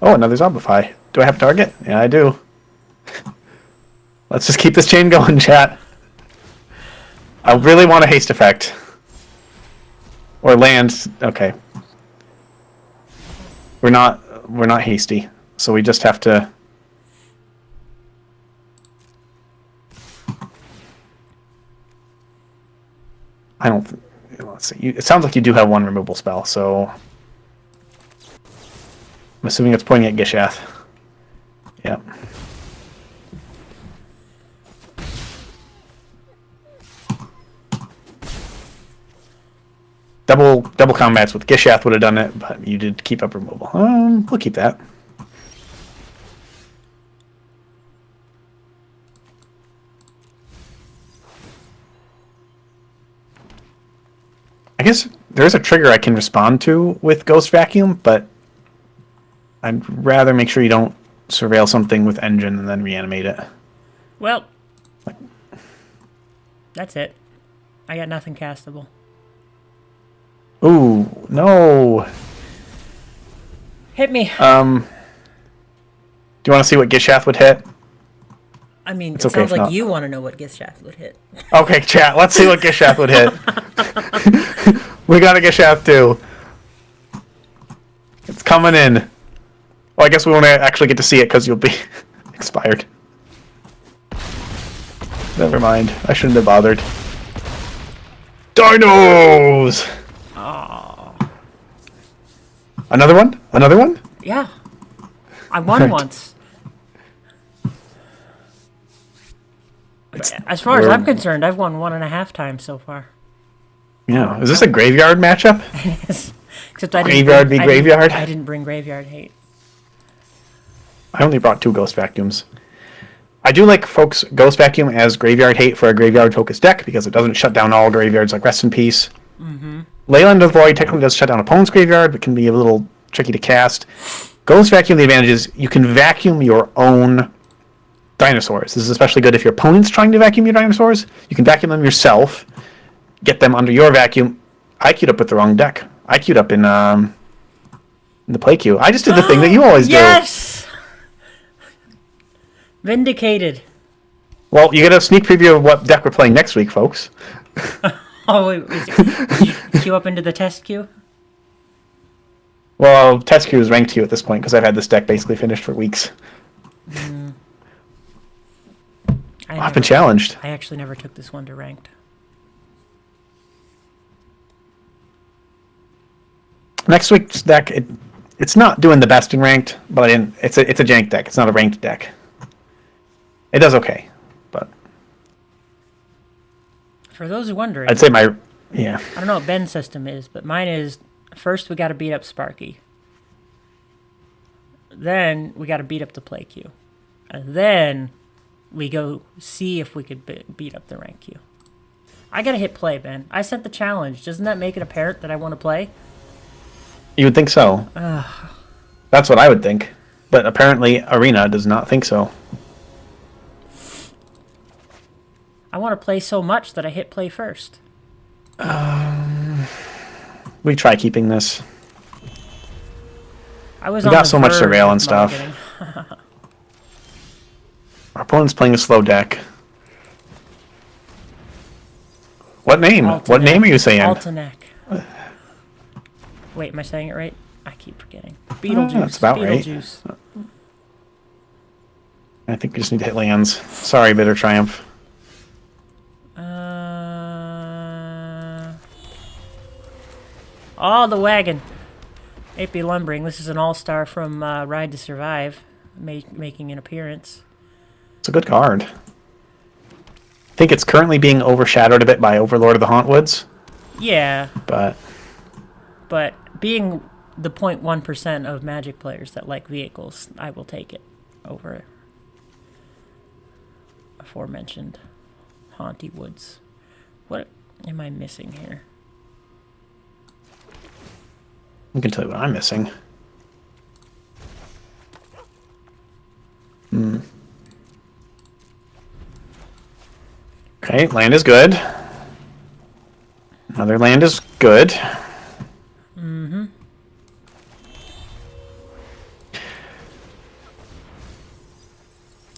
Speaker 1: Oh, another Zombify. Do I have a target? Yeah, I do. Let's just keep this chain going, chat. I really want a haste effect. Or land. Okay. We're not hasty, so we just have to. I don't. Let's see. It sounds like you do have one removal spell, so I'm assuming it's pointing at Gishath. Yep. Double combats with Gishath would have done it, but you did keep up removal. We'll keep that. I guess there's a trigger I can respond to with Ghost Vacuum, but I'd rather make sure you don't surveil something with Engine and then reanimate it.
Speaker 2: Well, that's it. I got nothing castable.
Speaker 1: Ooh, no.
Speaker 2: Hit me.
Speaker 1: Do you want to see what Gishath would hit?
Speaker 2: I mean,
Speaker 1: it's
Speaker 2: it
Speaker 1: okay
Speaker 2: sounds like
Speaker 1: not.
Speaker 2: you want to know what Gishath would hit.
Speaker 1: Okay, chat, let's see what Gishath would hit. We got a Gishath too. It's coming in. Well, I guess we won't actually get to see it because you'll be expired. Never mind. I shouldn't have bothered. Dinos!
Speaker 2: Oh.
Speaker 1: Another one? Another one?
Speaker 2: Yeah. I won once. As far as I'm concerned, I've won 1.5 times so far.
Speaker 1: Yeah. Is this a graveyard matchup?
Speaker 2: Except I
Speaker 1: Graveyard v graveyard?
Speaker 2: I didn't bring graveyard hate.
Speaker 1: I only brought 2 Ghost Vacuums. I do like folks Ghost Vacuum as graveyard hate for a graveyard focused deck because it doesn't shut down all graveyards like Rest in Peace.
Speaker 2: Mm-hmm.
Speaker 1: Leyland of the Void technically does shut down opponent's graveyard, but can be a little tricky to cast. Ghost Vacuum, the advantage is you can vacuum your own dinosaurs. This is especially good if your opponent's trying to vacuum your dinosaurs. You can vacuum them yourself, get them under your vacuum. I queued up with the wrong deck. I queued up in the play queue. I just did the thing that you always do.
Speaker 2: Yes! Vindicated.
Speaker 1: Well, you get a sneak preview of what deck we're playing next week, folks.
Speaker 2: Oh, wait, did you queue up into the test queue?
Speaker 1: Well, test queue is ranked queue at this point because I've had this deck basically finished for weeks. I've been challenged.
Speaker 2: I actually never took this one to ranked.
Speaker 1: Next week's deck, it's not doing the best in ranked, but it's a jank deck. It's not a ranked deck. It does okay, but
Speaker 2: for those who are wondering,
Speaker 1: I'd say I
Speaker 2: don't know what Ben's system is, but mine is first we got to beat up Sparky, then we got to beat up the play queue, and then we go see if we could beat up the rank queue. I gotta hit play, Ben. I sent the challenge. Doesn't that make it apparent that I want to play?
Speaker 1: You would think so. That's what I would think, but apparently Arena does not think so.
Speaker 2: I want to play so much that I hit play first.
Speaker 1: We try keeping this.
Speaker 2: I was.
Speaker 1: We
Speaker 2: on
Speaker 1: got
Speaker 2: the
Speaker 1: so much
Speaker 2: verge
Speaker 1: surveillance
Speaker 2: of
Speaker 1: stuff.
Speaker 2: mulliganing.
Speaker 1: Opponent's playing a slow deck. What name? What name are you saying?
Speaker 2: Altenac. Wait, am I saying it right? I keep forgetting. Beetlejuice.
Speaker 1: That's about
Speaker 2: Beetlejuice.
Speaker 1: right. I think we just need to hit lands. Sorry, Bitter Triumph.
Speaker 2: Oh, the wagon. AP Lumbering. This is an all-star from Ride to Survive, making an appearance.
Speaker 1: It's a good card. I think it's currently being overshadowed a bit by Overlord of the Hauntwoods.
Speaker 2: Yeah.
Speaker 1: But
Speaker 2: being the 0.1% of Magic players that like vehicles, I will take it over aforementioned Haunty Woods. What am I missing here?
Speaker 1: I can tell you what I'm missing. Okay, land is good. Another land is good.
Speaker 2: Mm-hmm.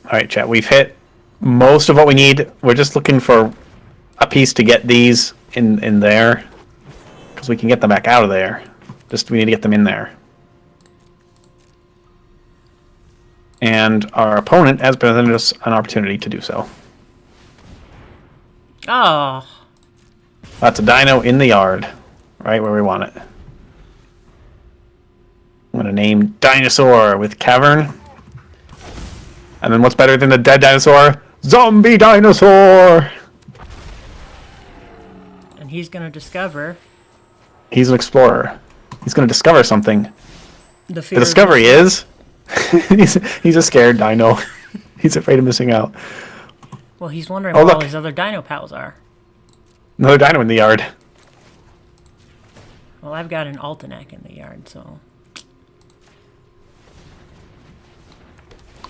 Speaker 1: Alright, chat, we've hit most of what we need. We're just looking for a piece to get these in there. Because we can get them back out of there. Just we need to get them in there. And our opponent has presented us an opportunity to do so.
Speaker 2: Oh.
Speaker 1: That's a dino in the yard. Right where we want it. I'm going to name Dinosaur with Cavern. And then what's better than a dead dinosaur? Zombie Dinosaur!
Speaker 2: And he's going to discover...
Speaker 1: He's an explorer. He's going to discover something.
Speaker 2: The
Speaker 1: discovery is... he's a scared dino. He's afraid of missing out.
Speaker 2: Well, he's wondering where all his other dino pals are.
Speaker 1: Another dino in the yard.
Speaker 2: Well, I've got an Altenac in the yard, so...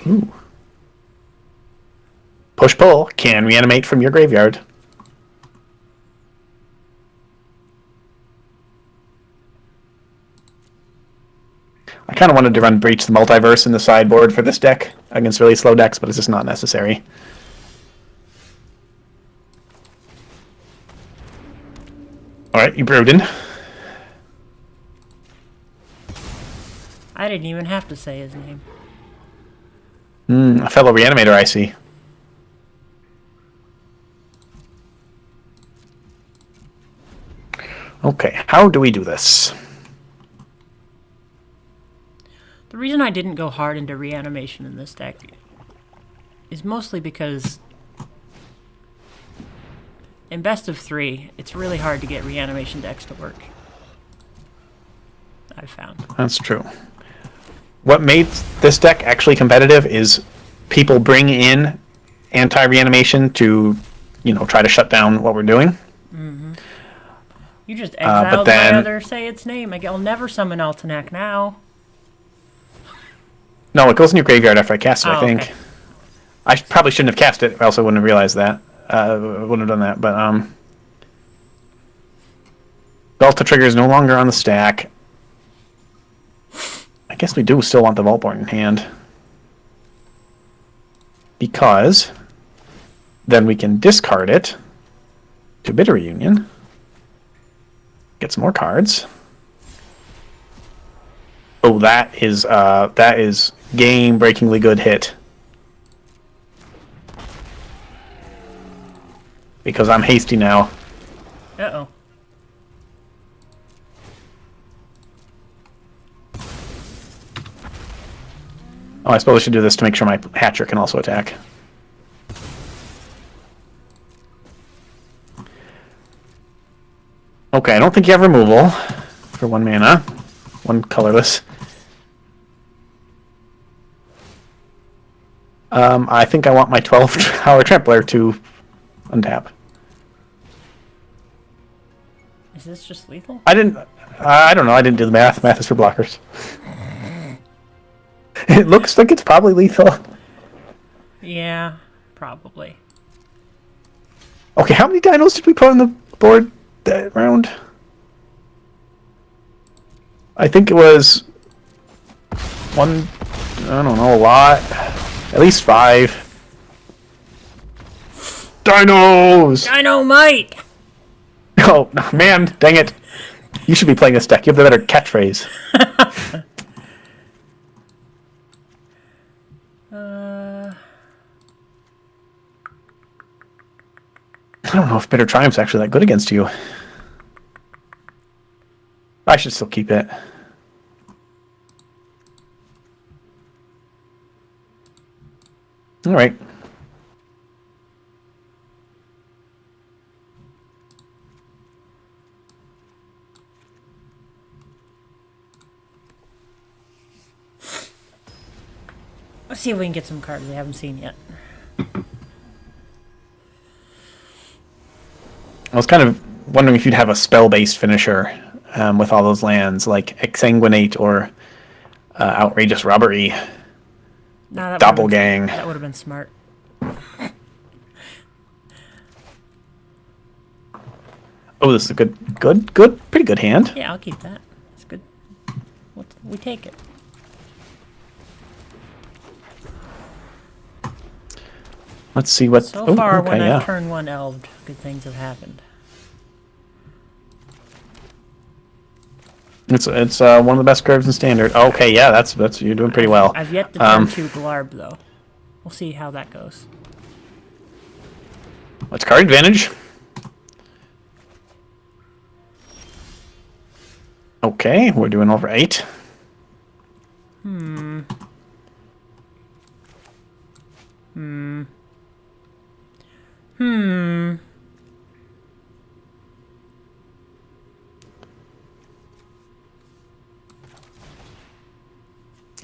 Speaker 1: Ooh. Push-pull can reanimate from your graveyard. I kind of wanted to run Breach the Multiverse in the sideboard for this deck against really slow decks, but it's just not necessary. Alright, you brewed in.
Speaker 2: I didn't even have to say his name.
Speaker 1: A fellow reanimator, I see. Okay, how do we do this?
Speaker 2: The reason I didn't go hard into reanimation in this deck is mostly because in best of 3, it's really hard to get reanimation decks to work. I've found.
Speaker 1: That's true. What made this deck actually competitive is people bring in anti-reanimation to, try to shut down what we're doing.
Speaker 2: Mm-hmm. You just exiled my other say its name. I'll never summon Altenac now.
Speaker 1: No, it goes in your graveyard after I cast it, I think.
Speaker 2: Okay.
Speaker 1: I probably shouldn't have cast it, or else I wouldn't have realized that. Wouldn't have done that, but Delta trigger is no longer on the stack. I guess we do still want the Vaultborn in hand. Because then we can discard it to Bitter Reunion. Get some more cards. Oh, that is game-breakingly good hit. Because I'm hasty now.
Speaker 2: Uh-oh.
Speaker 1: Oh, I suppose I should do this to make sure my Hatcher can also attack. Okay, I don't think you have removal for 1 mana. 1 colorless. I think I want my 12-hour Trampler to untap.
Speaker 2: Is this just lethal?
Speaker 1: I don't know. I didn't do the math. Math is for blockers. It looks like it's probably lethal.
Speaker 2: Yeah, probably.
Speaker 1: Okay, how many dinos did we put on the board that round? I think it was I don't know, a lot. At least 5. Dinos!
Speaker 2: Dynamite!
Speaker 1: Oh, man, dang it. You should be playing this deck. You have the better catchphrase. I don't know if Bitter Triumph's actually that good against you. I should still keep it. All right.
Speaker 2: Let's see if we can get some cards we haven't seen yet.
Speaker 1: I was kind of wondering if you'd have a spell-based finisher with all those lands, like Exsanguinate or Outrageous Robbery,
Speaker 2: No,
Speaker 1: Doppelgang.
Speaker 2: that would have been smart.
Speaker 1: Oh, this is a pretty good hand.
Speaker 2: Yeah, I'll keep that. It's good. We take it.
Speaker 1: Let's see what.
Speaker 2: So far,
Speaker 1: okay,
Speaker 2: when
Speaker 1: yeah.
Speaker 2: I've turned one elved, good things have happened.
Speaker 1: It's one of the best curves in Standard. Okay, yeah, that's you're doing pretty well.
Speaker 2: I've yet to turn 2 Glarb, though. We'll see how that goes.
Speaker 1: What's card advantage? Okay, we're doing over 8.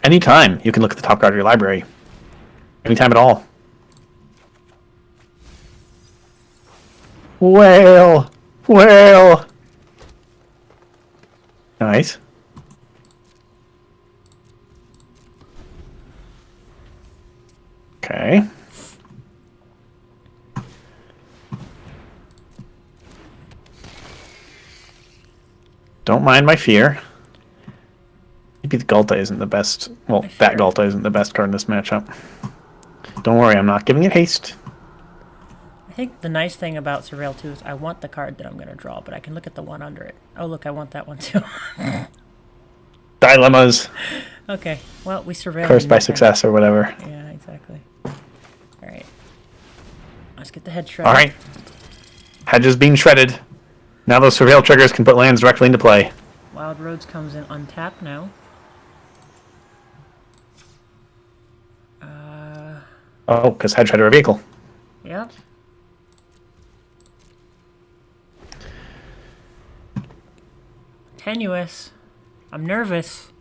Speaker 1: Anytime you can look at the top card of your library. Anytime at all. Whale! Whale! Nice. Okay. Don't mind my fear. Maybe the Ghalta isn't the best. Well, that Ghalta isn't the best card in this matchup. Don't worry, I'm not giving it haste.
Speaker 2: I think the nice thing about Surveil 2 is I want the card that I'm going to draw, but I can look at the one under it. Oh, look, I want that one too.
Speaker 1: Dilemmas.
Speaker 2: Okay, well, we surveilled.
Speaker 1: Cursed by success or whatever.
Speaker 2: Yeah, exactly. Alright. Let's get the head shredded.
Speaker 1: Alright. Hedges being shredded. Now those surveil triggers can put lands directly into play.
Speaker 2: Wild Roads comes in untapped now.
Speaker 1: Oh, because Hedge Shredder a vehicle.
Speaker 2: Yep. Tenuous. I'm nervous.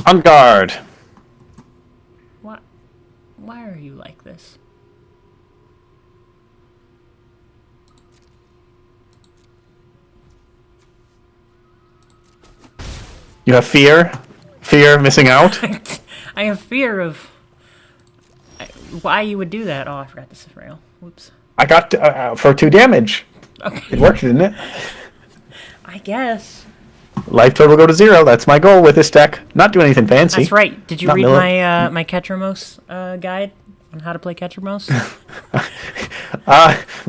Speaker 1: On guard.
Speaker 2: What? Why are you like this?
Speaker 1: You have fear? Fear of missing out?
Speaker 2: I have fear of why you would do that. Oh, I forgot this is rail. Whoops.
Speaker 1: I got for 2 damage.
Speaker 2: Okay.
Speaker 1: It worked, didn't it?
Speaker 2: I guess.
Speaker 1: Life total go to 0. That's my goal with this deck. Not do anything fancy.
Speaker 2: That's right. Did you
Speaker 1: Not
Speaker 2: read
Speaker 1: mill
Speaker 2: my my Ketramos guide on how to play Ketramos?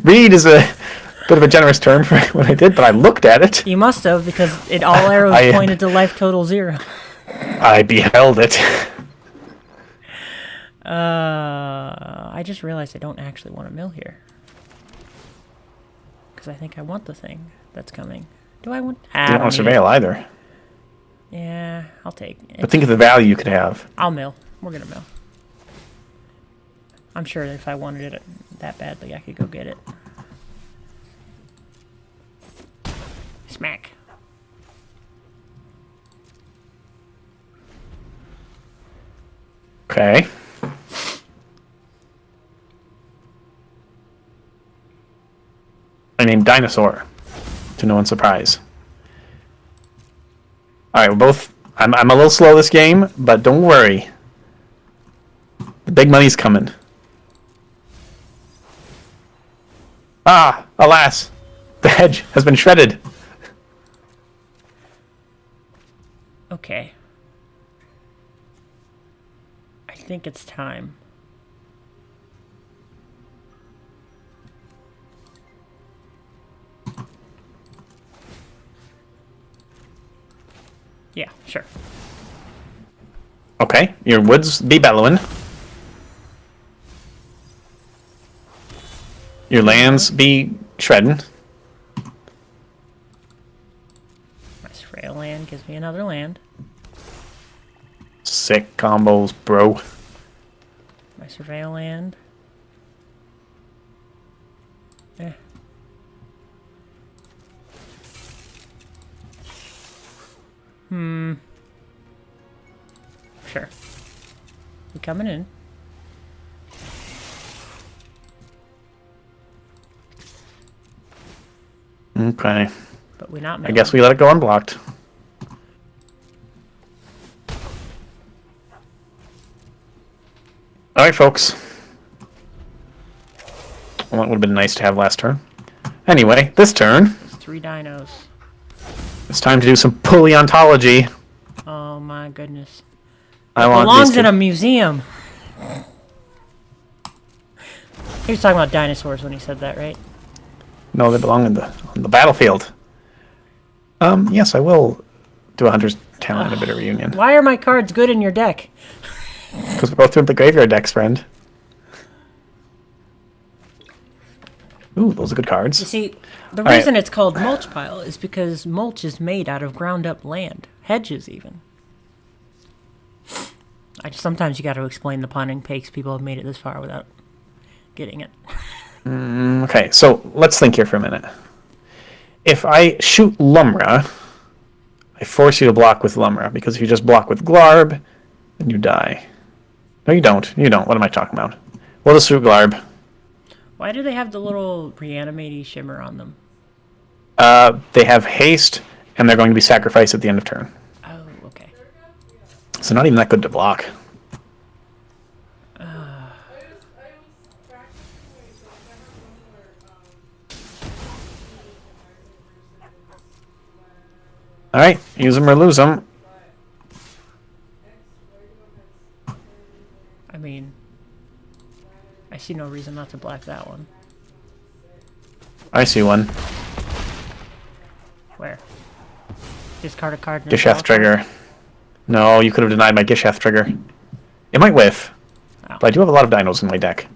Speaker 1: Read is a bit of a generous term for what I did, but I looked at it.
Speaker 2: You must have, because all arrows pointed to life total 0.
Speaker 1: I beheld it.
Speaker 2: I just realized I don't actually want to mill here. Because I think I want the thing that's coming. Do I want...
Speaker 1: You don't want to surveil either.
Speaker 2: Yeah, I'll take it.
Speaker 1: But think of the value you could have.
Speaker 2: I'll mill. We're going to mill. I'm sure that if I wanted it that badly, I could go get it. Smack.
Speaker 1: Okay. I named Dinosaur, to no one's surprise. Alright, we're both... I'm a little slow this game, but don't worry. The big money's coming. Ah, alas. The hedge has been shredded.
Speaker 2: Okay. I think it's time. Yeah, sure.
Speaker 1: Okay, your woods be bellowing. Your lands be shredding.
Speaker 2: My Frail land gives me another land.
Speaker 1: Sick combos, bro.
Speaker 2: My Surveil land. Eh. Sure. You coming in?
Speaker 1: Okay.
Speaker 2: But we're not.
Speaker 1: I guess we let it go unblocked. Alright, folks. Well, that would have been nice to have last turn. Anyway, this turn,
Speaker 2: It's 3 dinos.
Speaker 1: it's time to do some paleontology.
Speaker 2: Oh my goodness.
Speaker 1: I
Speaker 2: It
Speaker 1: want
Speaker 2: belongs
Speaker 1: these
Speaker 2: in
Speaker 1: to...
Speaker 2: a museum. He was talking about dinosaurs when he said that, right?
Speaker 1: No, they belong on the battlefield. Yes, I will do a Hunter's Talent and a bit of reunion.
Speaker 2: Why are my cards good in your deck?
Speaker 1: Because we're both doing the graveyard decks, friend. Ooh, those are good
Speaker 2: You
Speaker 1: cards.
Speaker 2: see, the
Speaker 1: right.
Speaker 2: reason it's called mulch pile is because mulch is made out of ground up land, hedges even. Sometimes you got to explain the pun in case people have made it this far without getting it.
Speaker 1: Okay, so let's think here for a minute. If I shoot Lumra, I force you to block with Lumra, because if you just block with Glarb, then you die. No, you don't. You don't. What am I talking about? We'll just shoot Glarb.
Speaker 2: Why do they have the little reanimating shimmer on them?
Speaker 1: They have haste, and they're going to be sacrificed at the end of turn.
Speaker 2: Oh, okay.
Speaker 1: So not even that good to block. Alright, use them or lose them.
Speaker 2: I mean, I see no reason not to black that one.
Speaker 1: I see one.
Speaker 2: Where? Discard a card.
Speaker 1: Gisheth trigger. No, you could have denied my Gisheth trigger. It might whiff.
Speaker 2: Oh.
Speaker 1: But I do have a lot of dinos in my deck.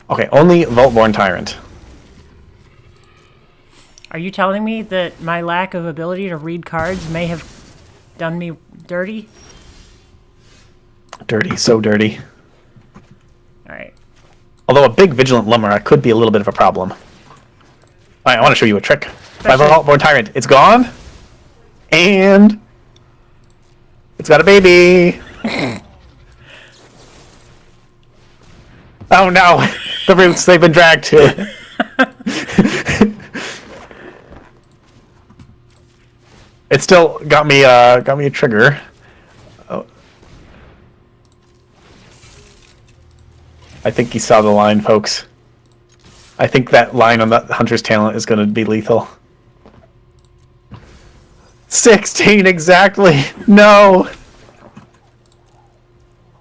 Speaker 1: Okay, only Vaultborn Tyrant.
Speaker 2: Are you telling me that my lack of ability to read cards may have done me dirty?
Speaker 1: Dirty, so dirty.
Speaker 2: Alright.
Speaker 1: Although a big Vigilant Lumra could be a little bit of a problem. Alright, I want to show you a trick. My Vaultborn Tyrant, it's gone. And... it's got a baby! Oh no! The roots, they've been dragged to. It still got me a trigger. Oh. I think you saw the line, folks. I think that line on that Hunter's Talent is going to be lethal. 16 exactly. No.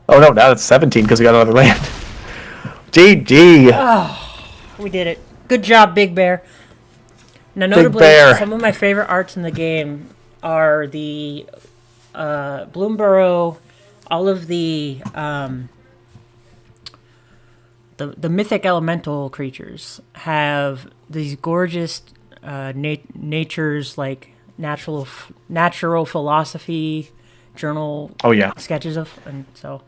Speaker 1: Oh no, now it's 17 because we got another land. GG.
Speaker 2: Oh, we did it. Good job, Big Bear. Now, notably,
Speaker 1: Bear.
Speaker 2: some of my favorite arts in the game are the Bloomborough, all of the mythic elemental creatures have these gorgeous natures, like natural philosophy journal
Speaker 1: Oh yeah.
Speaker 2: sketches of, and so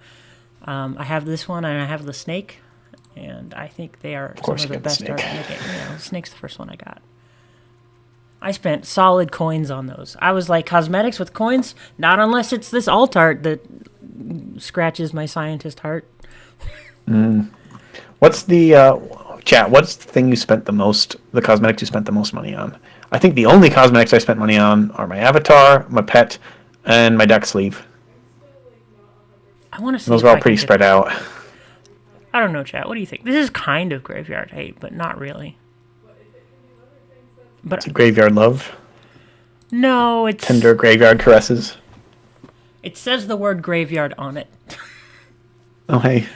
Speaker 2: I have this one and I have the snake, and I think they are some of the best art in the game. You know, the snake's the first one I got. I spent solid coins on those. I was like, cosmetics with coins? Not unless it's this alt art that scratches my scientist heart.
Speaker 1: What's the chat? What's the thing you spent the most? The cosmetics you spent the most money on? I think the only cosmetics I spent money on are my avatar, my pet, and my deck sleeve.
Speaker 2: I want to see.
Speaker 1: Those
Speaker 2: if
Speaker 1: are all
Speaker 2: I
Speaker 1: pretty
Speaker 2: can
Speaker 1: spread out.
Speaker 2: I don't know, chat. What do you think? This is kind of graveyard hate, but not really. But
Speaker 1: Graveyard love.
Speaker 2: no, it's
Speaker 1: Tender graveyard caresses.
Speaker 2: It says the word graveyard on it.
Speaker 1: Oh hey,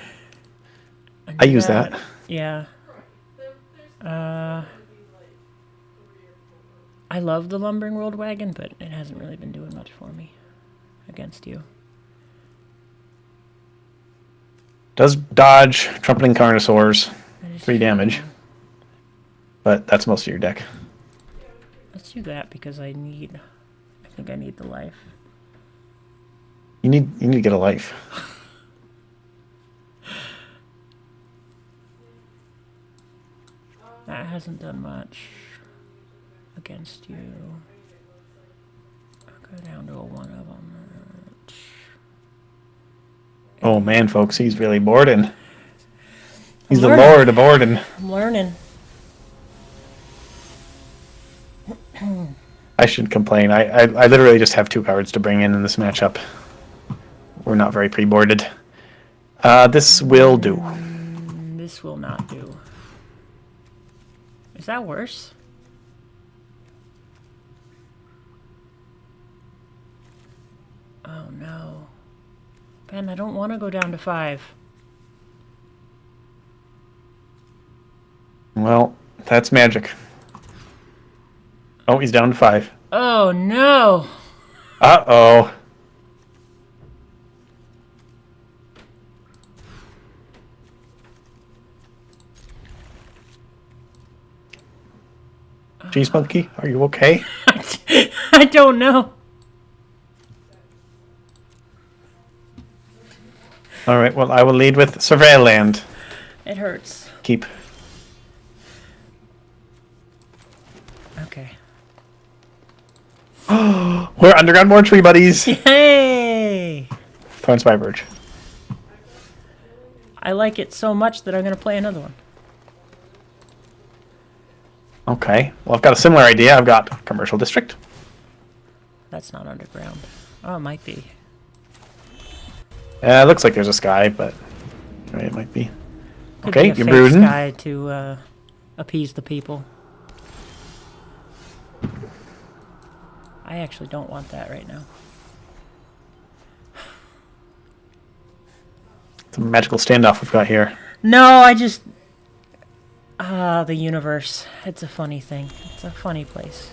Speaker 1: I use that.
Speaker 2: Yeah. I love the Lumbering World Wagon, but it hasn't really been doing much for me. against you.
Speaker 1: Does dodge trumpeting carnosaurs,
Speaker 2: That is
Speaker 1: 3 damage.
Speaker 2: true.
Speaker 1: But that's most of your deck.
Speaker 2: Let's do that because I think I need the life.
Speaker 1: You need to get a life.
Speaker 2: That hasn't done much against you. I'll go down to a 1 of them.
Speaker 1: Oh man, folks, he's really Borden. He's the
Speaker 2: learning.
Speaker 1: Lord of Borden.
Speaker 2: I'm learning.
Speaker 1: I shouldn't complain. I literally just have 2 cards to bring in this matchup. We're not very pre-boarded. This will do.
Speaker 2: This will not do. Is that worse? Oh no. Ben, I don't want to go down to 5.
Speaker 1: Well, that's magic. Oh, he's down to 5.
Speaker 2: Oh no.
Speaker 1: Uh-oh. Cheese Monkey, are you okay?
Speaker 2: I don't know.
Speaker 1: All right, well, I will lead with Surveilland.
Speaker 2: It hurts.
Speaker 1: Keep.
Speaker 2: Okay.
Speaker 1: We're Underground More Tree Buddies.
Speaker 2: Yay!
Speaker 1: Thorns by Verge.
Speaker 2: I like it so much that I'm going to play another one.
Speaker 1: Okay, well, I've got a similar idea. I've got Commercial District.
Speaker 2: That's not underground. Oh, it might be.
Speaker 1: It looks like there's a sky, but it might be.
Speaker 2: Could
Speaker 1: Okay,
Speaker 2: be a
Speaker 1: you're
Speaker 2: fake
Speaker 1: brooding.
Speaker 2: sky to appease the people. I actually don't want that right now.
Speaker 1: It's a magical standoff we've got here.
Speaker 2: No, I just... the universe. It's a funny thing. It's a funny place.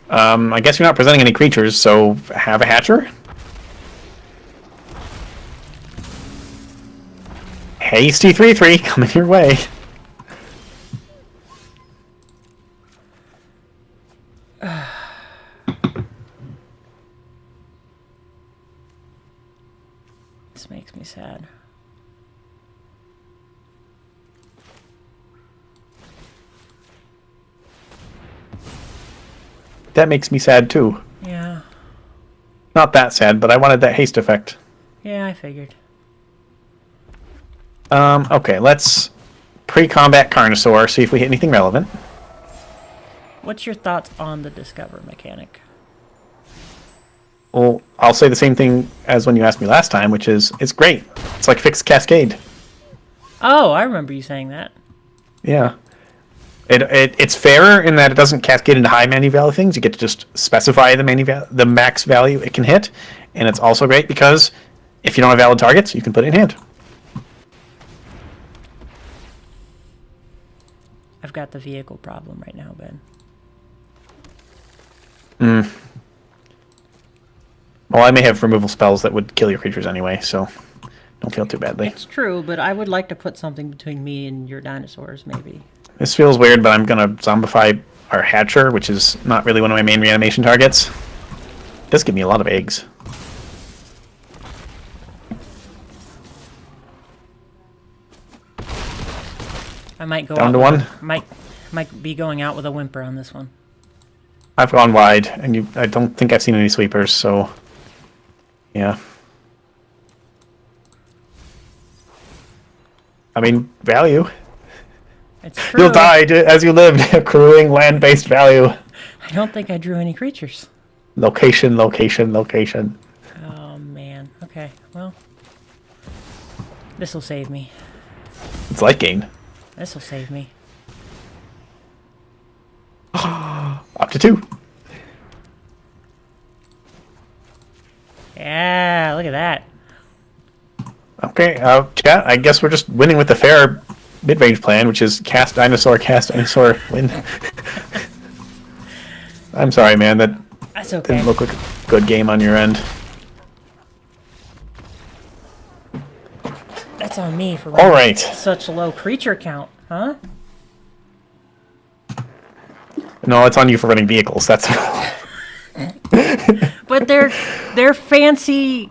Speaker 1: I guess you're not presenting any creatures, so have a Hatcher. Hasty 3/3 coming your way.
Speaker 2: This makes me sad.
Speaker 1: That makes me sad too.
Speaker 2: Yeah.
Speaker 1: Not that sad, but I wanted that haste effect.
Speaker 2: Yeah, I figured.
Speaker 1: Okay, let's pre-combat Carnosaur, see if we hit anything relevant.
Speaker 2: What's your thoughts on the Discover mechanic?
Speaker 1: Well, I'll say the same thing as when you asked me last time, which is, it's great. It's like Fixed Cascade.
Speaker 2: Oh, I remember you saying that.
Speaker 1: Yeah. It's fairer in that it doesn't cascade into high mana value things. You get to just specify the max value it can hit. And it's also great because if you don't have valid targets, you can put it in hand.
Speaker 2: I've got the vehicle problem right now, Ben.
Speaker 1: Well, I may have removal spells that would kill your creatures anyway, so don't feel too badly.
Speaker 2: It's true, but I would like to put something between me and your dinosaurs, maybe.
Speaker 1: This feels weird, but I'm going to zombify our Hatcher, which is not really one of my main reanimation targets. It does give me a lot of eggs.
Speaker 2: I might go
Speaker 1: Down
Speaker 2: out
Speaker 1: to
Speaker 2: with
Speaker 1: one?
Speaker 2: might be going out with a whimper on this one.
Speaker 1: I've gone wide, and I don't think I've seen any sweepers, so yeah. I mean, value.
Speaker 2: It's true.
Speaker 1: You'll die as you lived, accruing land-based value.
Speaker 2: I don't think I drew any creatures.
Speaker 1: Location, location, location.
Speaker 2: Oh, man. Okay, well. This'll save me.
Speaker 1: It's light gain.
Speaker 2: This'll save me.
Speaker 1: Up to 2.
Speaker 2: Yeah, look at that.
Speaker 1: Okay, chat, I guess we're just winning with the fair mid-range plan, which is cast dinosaur, win. I'm sorry, man. That
Speaker 2: That's okay.
Speaker 1: didn't look like a good game on your end.
Speaker 2: That's on me for
Speaker 1: All right.
Speaker 2: such a low creature count, huh?
Speaker 1: No, it's on you for running vehicles. That's.
Speaker 2: But they're fancy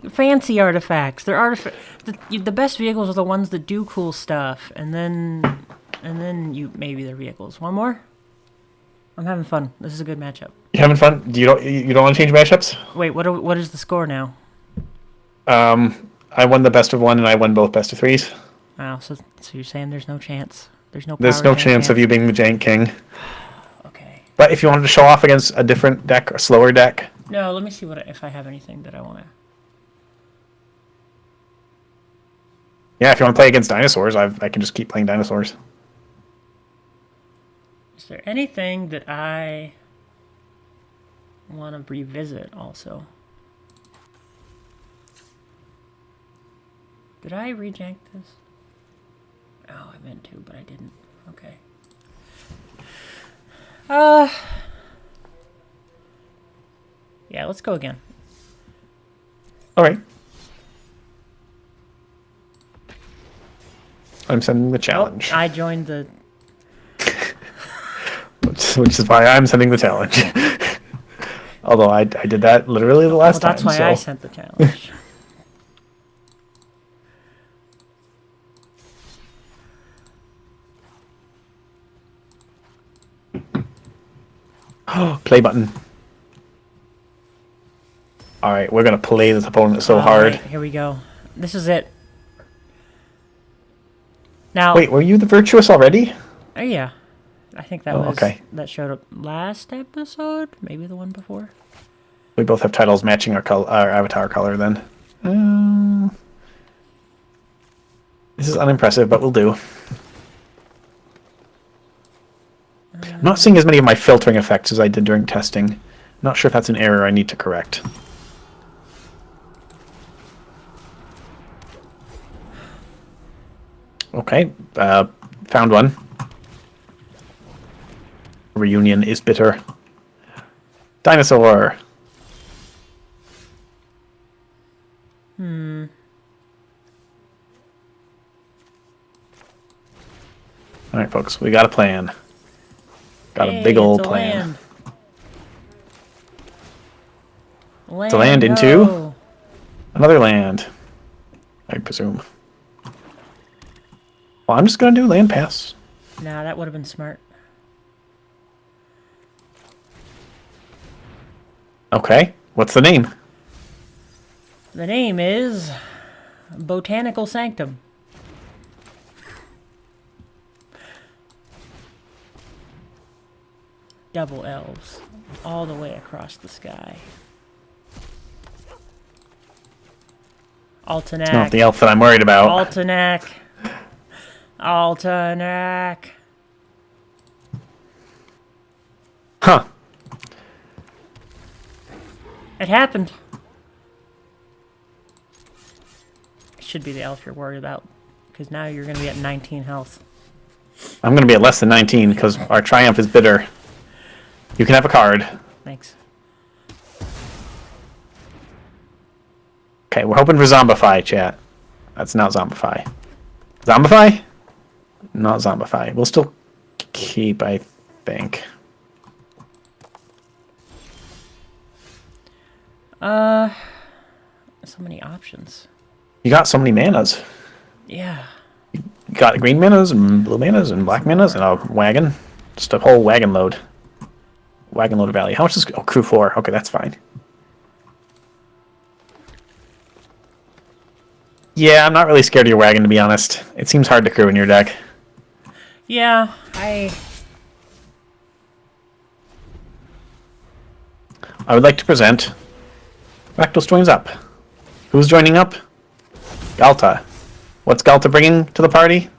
Speaker 2: artifacts. They're the best vehicles are the ones that do cool stuff, and then you maybe they're vehicles. One more. I'm having fun. This is a good matchup.
Speaker 1: You having fun? You don't want to change matchups?
Speaker 2: Wait, what is the score now?
Speaker 1: I won the best of one, and I won both best of threes.
Speaker 2: Wow, so you're saying there's no chance? There's no.
Speaker 1: There's no chance of you being the Jank King.
Speaker 2: Okay.
Speaker 1: But if you wanted to show off against a different deck, a slower deck.
Speaker 2: No, let me see if I have anything that I want to.
Speaker 1: Yeah, if you want to play against dinosaurs, I can just keep playing dinosaurs.
Speaker 2: Is there anything that I want to revisit also? Did I rejank this? Oh, I meant to, but I didn't. Okay. Yeah, let's go again.
Speaker 1: All right. I'm sending the challenge.
Speaker 2: Oh, I joined the...
Speaker 1: which is why I'm sending the challenge. Although I did that literally the last time.
Speaker 2: That's why I sent the challenge.
Speaker 1: Play button. All right, we're gonna play this opponent so hard.
Speaker 2: Right, here we go. This is it. Now.
Speaker 1: Wait, were you the virtuous already?
Speaker 2: Oh yeah, I think that was
Speaker 1: okay.
Speaker 2: That showed up last episode, maybe the one before.
Speaker 1: We both have titles matching our avatar color. Then. This is unimpressive, but we'll do. I'm not seeing as many of my filtering effects as I did during testing. Not sure if that's an error I need to correct. Okay, found one. Reunion is bitter. Dinosaur. All right, folks, we got a plan. Got a big old plan.
Speaker 2: Land.
Speaker 1: To land into another land, I presume. Well, I'm just gonna do land pass.
Speaker 2: Nah, that would have been smart.
Speaker 1: Okay, what's the name?
Speaker 2: The name is Botanical Sanctum. Double elves all the way across the sky. Altanak.
Speaker 1: It's not the elf that I'm worried about.
Speaker 2: Altanak. Altanak.
Speaker 1: Huh.
Speaker 2: It happened. It should be the elf you're worried about, because now you're going to be at 19 health.
Speaker 1: I'm going to be at less than 19 because our triumph is bitter. You can have a card.
Speaker 2: Thanks.
Speaker 1: Okay, we're hoping for Zombify, chat. That's not Zombify. Zombify? Not Zombify. We'll still keep, I think.
Speaker 2: So many options.
Speaker 1: You got so many manas.
Speaker 2: Yeah.
Speaker 1: You got green manas and blue manas and black manas and a wagon. Just a whole wagon load. Wagon load of value. How much is... Oh, crew 4. Okay, that's fine. Yeah, I'm not really scared of your wagon, to be honest. It seems hard to crew in your deck.
Speaker 2: Yeah, I
Speaker 1: would like to present... Rakdos joins up. Who's joining up? Galta. What's Galta bringing to the party?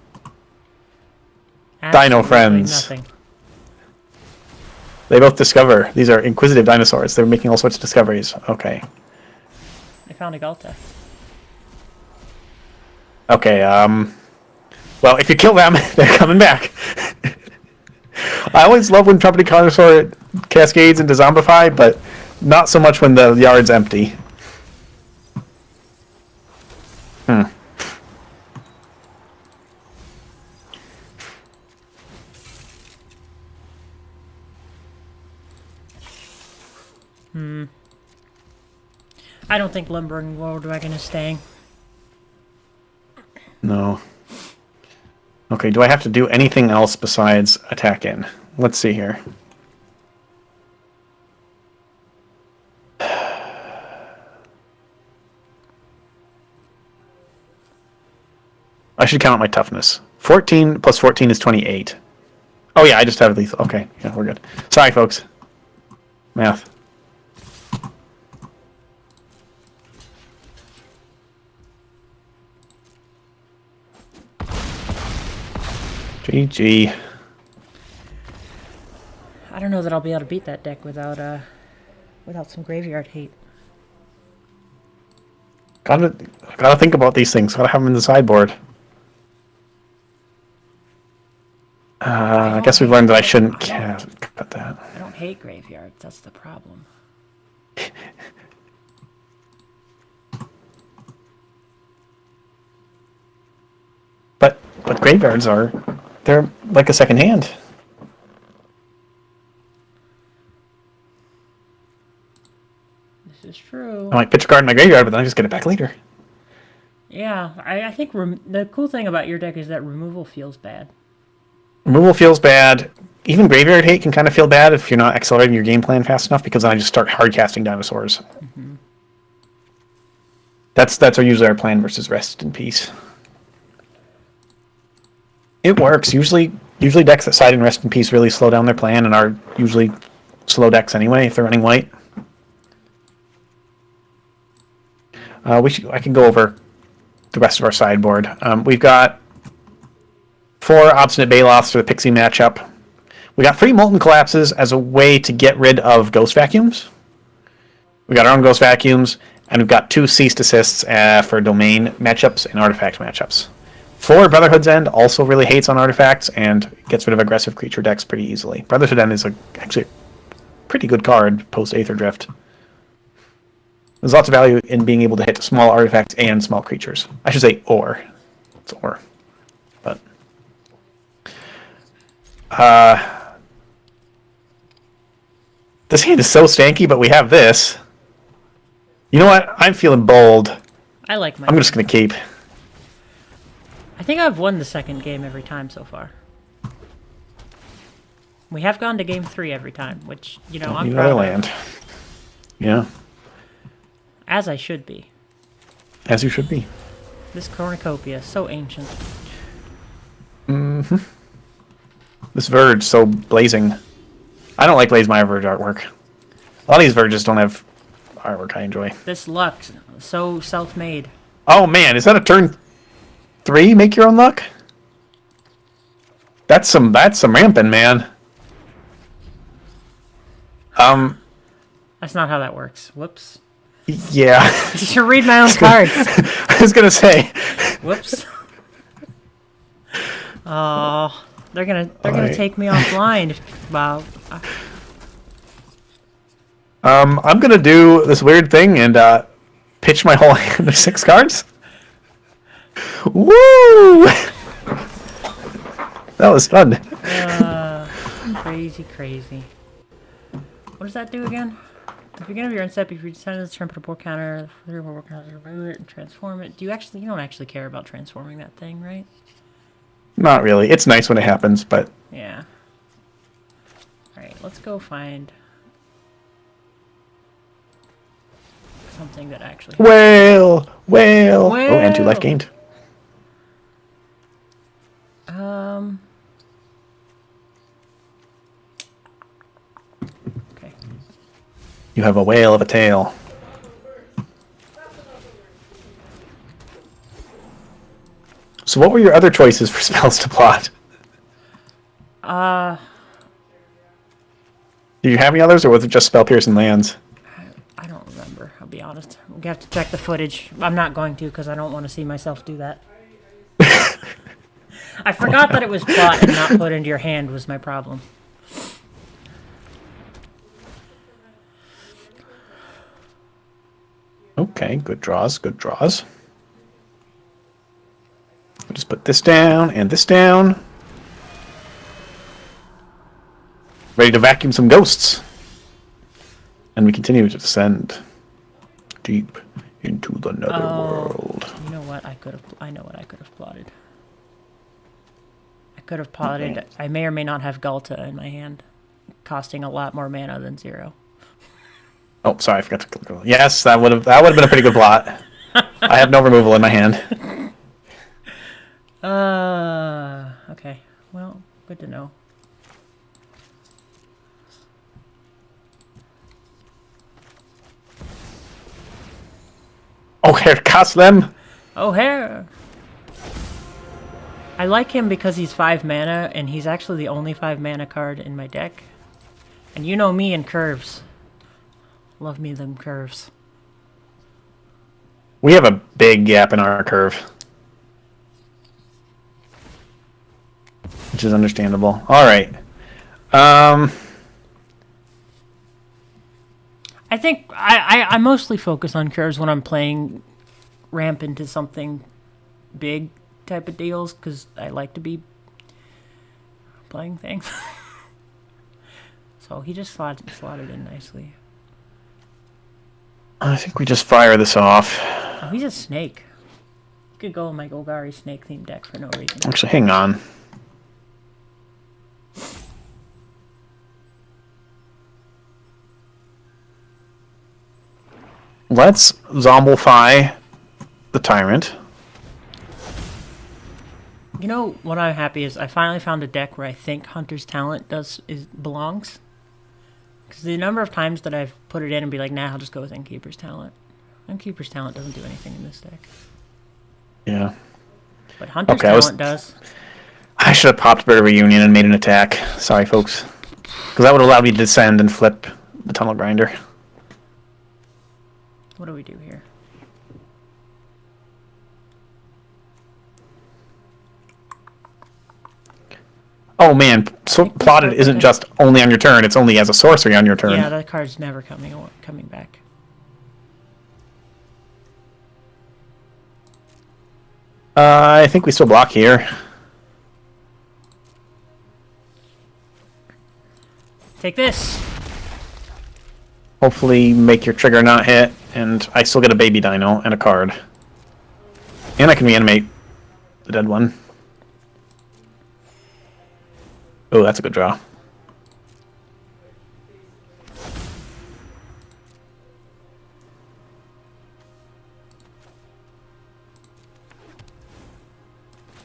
Speaker 1: Dino friends.
Speaker 2: Nothing.
Speaker 1: They both discover. These are inquisitive dinosaurs. They're making all sorts of discoveries. Okay.
Speaker 2: I found a Galta.
Speaker 1: Okay, well, if you kill them, they're coming back. I always love when trumpeting cascades into zombify, but not so much when the yard's empty.
Speaker 2: I don't think Lumbering World Dragon is staying.
Speaker 1: No. Okay, do I have to do anything else besides attack in? Let's see here. I should count my toughness. 14 plus 14 is 28. Oh yeah, I just have lethal. Okay, yeah, we're good. Sorry, folks. Math. GG.
Speaker 2: I don't know that I'll be able to beat that deck without some graveyard hate.
Speaker 1: Gotta think about these things. Gotta have them in the sideboard. I guess we've learned that I shouldn't cut that.
Speaker 2: I don't hate graveyards. That's the problem.
Speaker 1: But graveyards they're like a second hand.
Speaker 2: This is true.
Speaker 1: I might pitch a card in my graveyard, but then I just get it back later.
Speaker 2: Yeah, I think the cool thing about your deck is that removal feels bad.
Speaker 1: Removal feels bad. Even graveyard hate can kind of feel bad if you're not accelerating your game plan fast enough, because then I just start hard casting dinosaurs. Mm-hmm. That's usually our plan versus rest in peace. It works. Usually decks that side in rest in peace really slow down their plan and are usually slow decks anyway if they're running white. I can go over the rest of our sideboard. We've got 4 Obstinate Baloths for the Pixie matchup. We got 3 Molten Collapses as a way to get rid of Ghost Vacuums. We got our own Ghost Vacuums, and we've got 2 Cease Desists for Domain matchups and Artifact matchups. 4 Brotherhood's End also really hates on artifacts and gets rid of aggressive creature decks pretty easily. Brotherhood's End is actually a pretty good card post Aether Drift. There's lots of value in being able to hit small artifacts and small creatures. I should say or. It's or. But this hand is so stanky, but we have this. You know what? I'm feeling bold.
Speaker 2: I like my.
Speaker 1: I'm just going to keep.
Speaker 2: I think I've won the second game every time so far. We have gone to game 3 every time, which, I'm proud of.
Speaker 1: Land. Yeah.
Speaker 2: As I should be.
Speaker 1: As you should be.
Speaker 2: This cornucopia, so ancient.
Speaker 1: Mm-hmm. This Verge, so blazing. I don't like Blazemire Verge artwork. A lot of these Verges don't have artwork I enjoy.
Speaker 2: This Lux, so self-made.
Speaker 1: Oh man, is that a turn 3? Make your own luck? That's some ramping, man.
Speaker 2: That's not how that works. Whoops.
Speaker 1: Yeah.
Speaker 2: I should read my own cards.
Speaker 1: I was gonna say.
Speaker 2: Whoops. Oh, they're gonna take me offline. Wow.
Speaker 1: I'm gonna do this weird thing and pitch my whole hand of 6 cards. Woo! That was fun.
Speaker 2: Crazy. What does that do again? At the beginning of your end step, if you decide to turn, put a board counter, remove it, and transform it. You don't actually care about transforming that thing, right?
Speaker 1: Not really. It's nice when it happens, but
Speaker 2: yeah. All right, let's go find something that actually.
Speaker 1: Whale. Oh, and 2 life gained.
Speaker 2: Okay.
Speaker 1: You have a whale of a tail. So what were your other choices for spells to plot? Do you have any others, or was it just Spell Piercing Lands?
Speaker 2: I don't remember, I'll be honest. We have to check the footage. I'm not going to, because I don't want to see myself do that. I forgot that it was plot and not put into your hand was my problem.
Speaker 1: Okay, good draws, good draws. We'll just put this down and this down. Ready to vacuum some ghosts. And we continue to descend deep into the netherworld.
Speaker 2: You know what? I know what I could have plotted. I could have plotted.
Speaker 1: Okay.
Speaker 2: I may or may not have Galta in my hand, costing a lot more mana than 0.
Speaker 1: Oh, sorry, I forgot to click. Yes, that would have been a pretty good plot. I have no removal in my hand.
Speaker 2: Okay. Well, good to know.
Speaker 1: Oh, here, cast them.
Speaker 2: Oh, hair! I like him because he's 5 mana, and he's actually the only 5 mana card in my deck. And you know me and curves. Love me them curves.
Speaker 1: We have a big gap in our curve, which is understandable. All right.
Speaker 2: I think I mostly focus on curves when I'm playing ramp into something big type of deals, because I like to be playing things. So he just slotted in nicely.
Speaker 1: I think we just fire this off.
Speaker 2: Oh, he's a snake. You could go in my Golgari snake themed deck for no reason.
Speaker 1: Actually, hang on. Let's Zomblify the Tyrant.
Speaker 2: You know what I'm happy is I finally found a deck where I think Hunter's Talent belongs. Because the number of times that I've put it in and be like, nah, I'll just go with Innkeeper's Talent. Innkeeper's Talent doesn't do anything in this deck.
Speaker 1: Yeah.
Speaker 2: But Hunter's Talent does.
Speaker 1: I should have popped Bird of Reunion and made an attack. Sorry, folks. Because that would allow me to descend and flip the Tunnel Grinder.
Speaker 2: What do we do here?
Speaker 1: Oh man, so plotted isn't just only on your turn, it's only as a sorcery on your turn.
Speaker 2: Yeah, that card's never coming back.
Speaker 1: I think we still block here.
Speaker 2: Take this!
Speaker 1: Hopefully make your trigger not hit, and I still get a baby dino and a card. And I can reanimate the dead one. Oh, that's a good draw.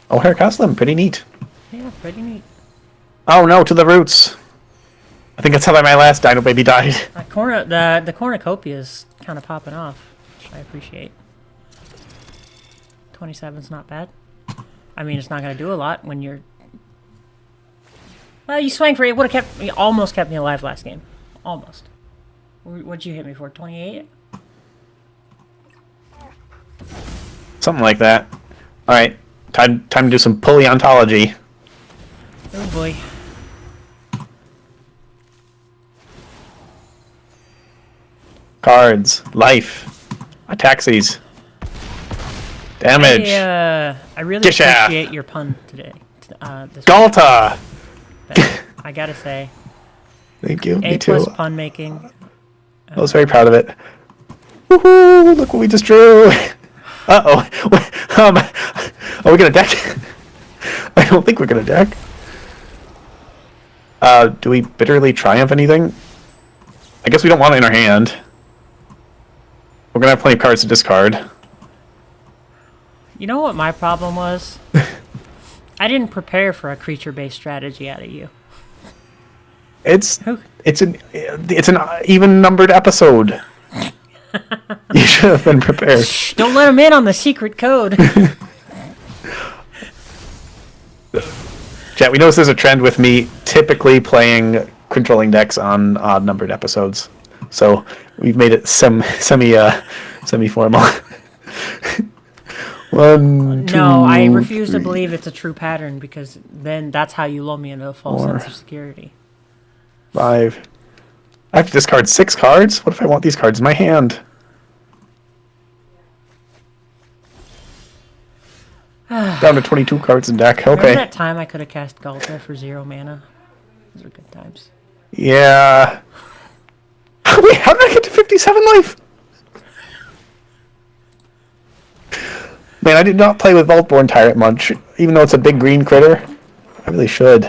Speaker 1: Oh, Hair Castle, pretty neat.
Speaker 2: Yeah, pretty neat.
Speaker 1: Oh no, to the roots. I think that's how my last dino baby died.
Speaker 2: The cornucopia is kind of popping off, which I appreciate. 27's not bad. I mean, it's not going to do a lot when you're... Well, you swang for 8. Would have almost kept me alive last game. Almost. What'd you hit me for? 28?
Speaker 1: Something like that. All right, time to do some pulley ontology.
Speaker 2: Oh boy.
Speaker 1: Cards, life, taxis, damage.
Speaker 2: I really appreciate your pun today.
Speaker 1: Galta!
Speaker 2: I gotta say.
Speaker 1: Thank you,
Speaker 2: A
Speaker 1: me too.
Speaker 2: plus pun making.
Speaker 1: I was very proud of it. Woohoo! Look what we just drew! Uh-oh. Are we gonna deck? I don't think we're gonna deck. Do we bitterly triumph anything? I guess we don't want it in our hand. We're gonna have plenty of cards to discard.
Speaker 2: You know what my problem was? I didn't prepare for a creature-based strategy out of you.
Speaker 1: It's an even numbered episode. You should have been prepared.
Speaker 2: Shh, don't let him in on the secret code.
Speaker 1: Chat, we notice there's a trend with me typically playing controlling decks on odd numbered episodes. So we've made it semi-formal. One, two,
Speaker 2: No, I refuse to
Speaker 1: three,
Speaker 2: believe it's a true pattern, because then that's how you lull me into a false sense of security.
Speaker 1: 5. I have to discard 6 cards? What if I want these cards in my hand? Down to 22 cards in deck.
Speaker 2: Remember
Speaker 1: Okay.
Speaker 2: that time I could have cast Galta for 0 mana? Those were good times.
Speaker 1: Yeah. Wait, how did I get to 57 life? Man, I did not play with Vaultborn Tyrant much, even though it's a big green critter. I really should.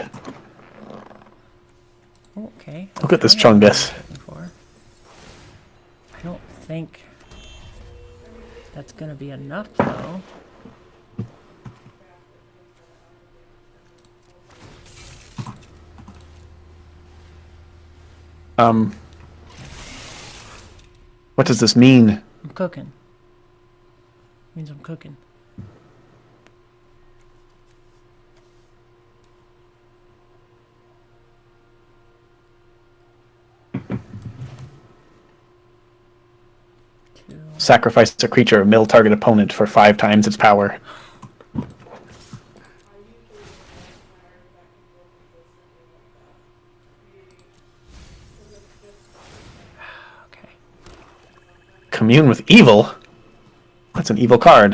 Speaker 2: Okay.
Speaker 1: Look at this
Speaker 2: I know what I was
Speaker 1: Chungus.
Speaker 2: looking for. I don't think that's gonna be enough though.
Speaker 1: What does this mean?
Speaker 2: I'm cooking. Means I'm cooking.
Speaker 1: Sacrifice a creature, mill target opponent for 5 times its power.
Speaker 2: Okay.
Speaker 1: Commune with evil? That's an evil card.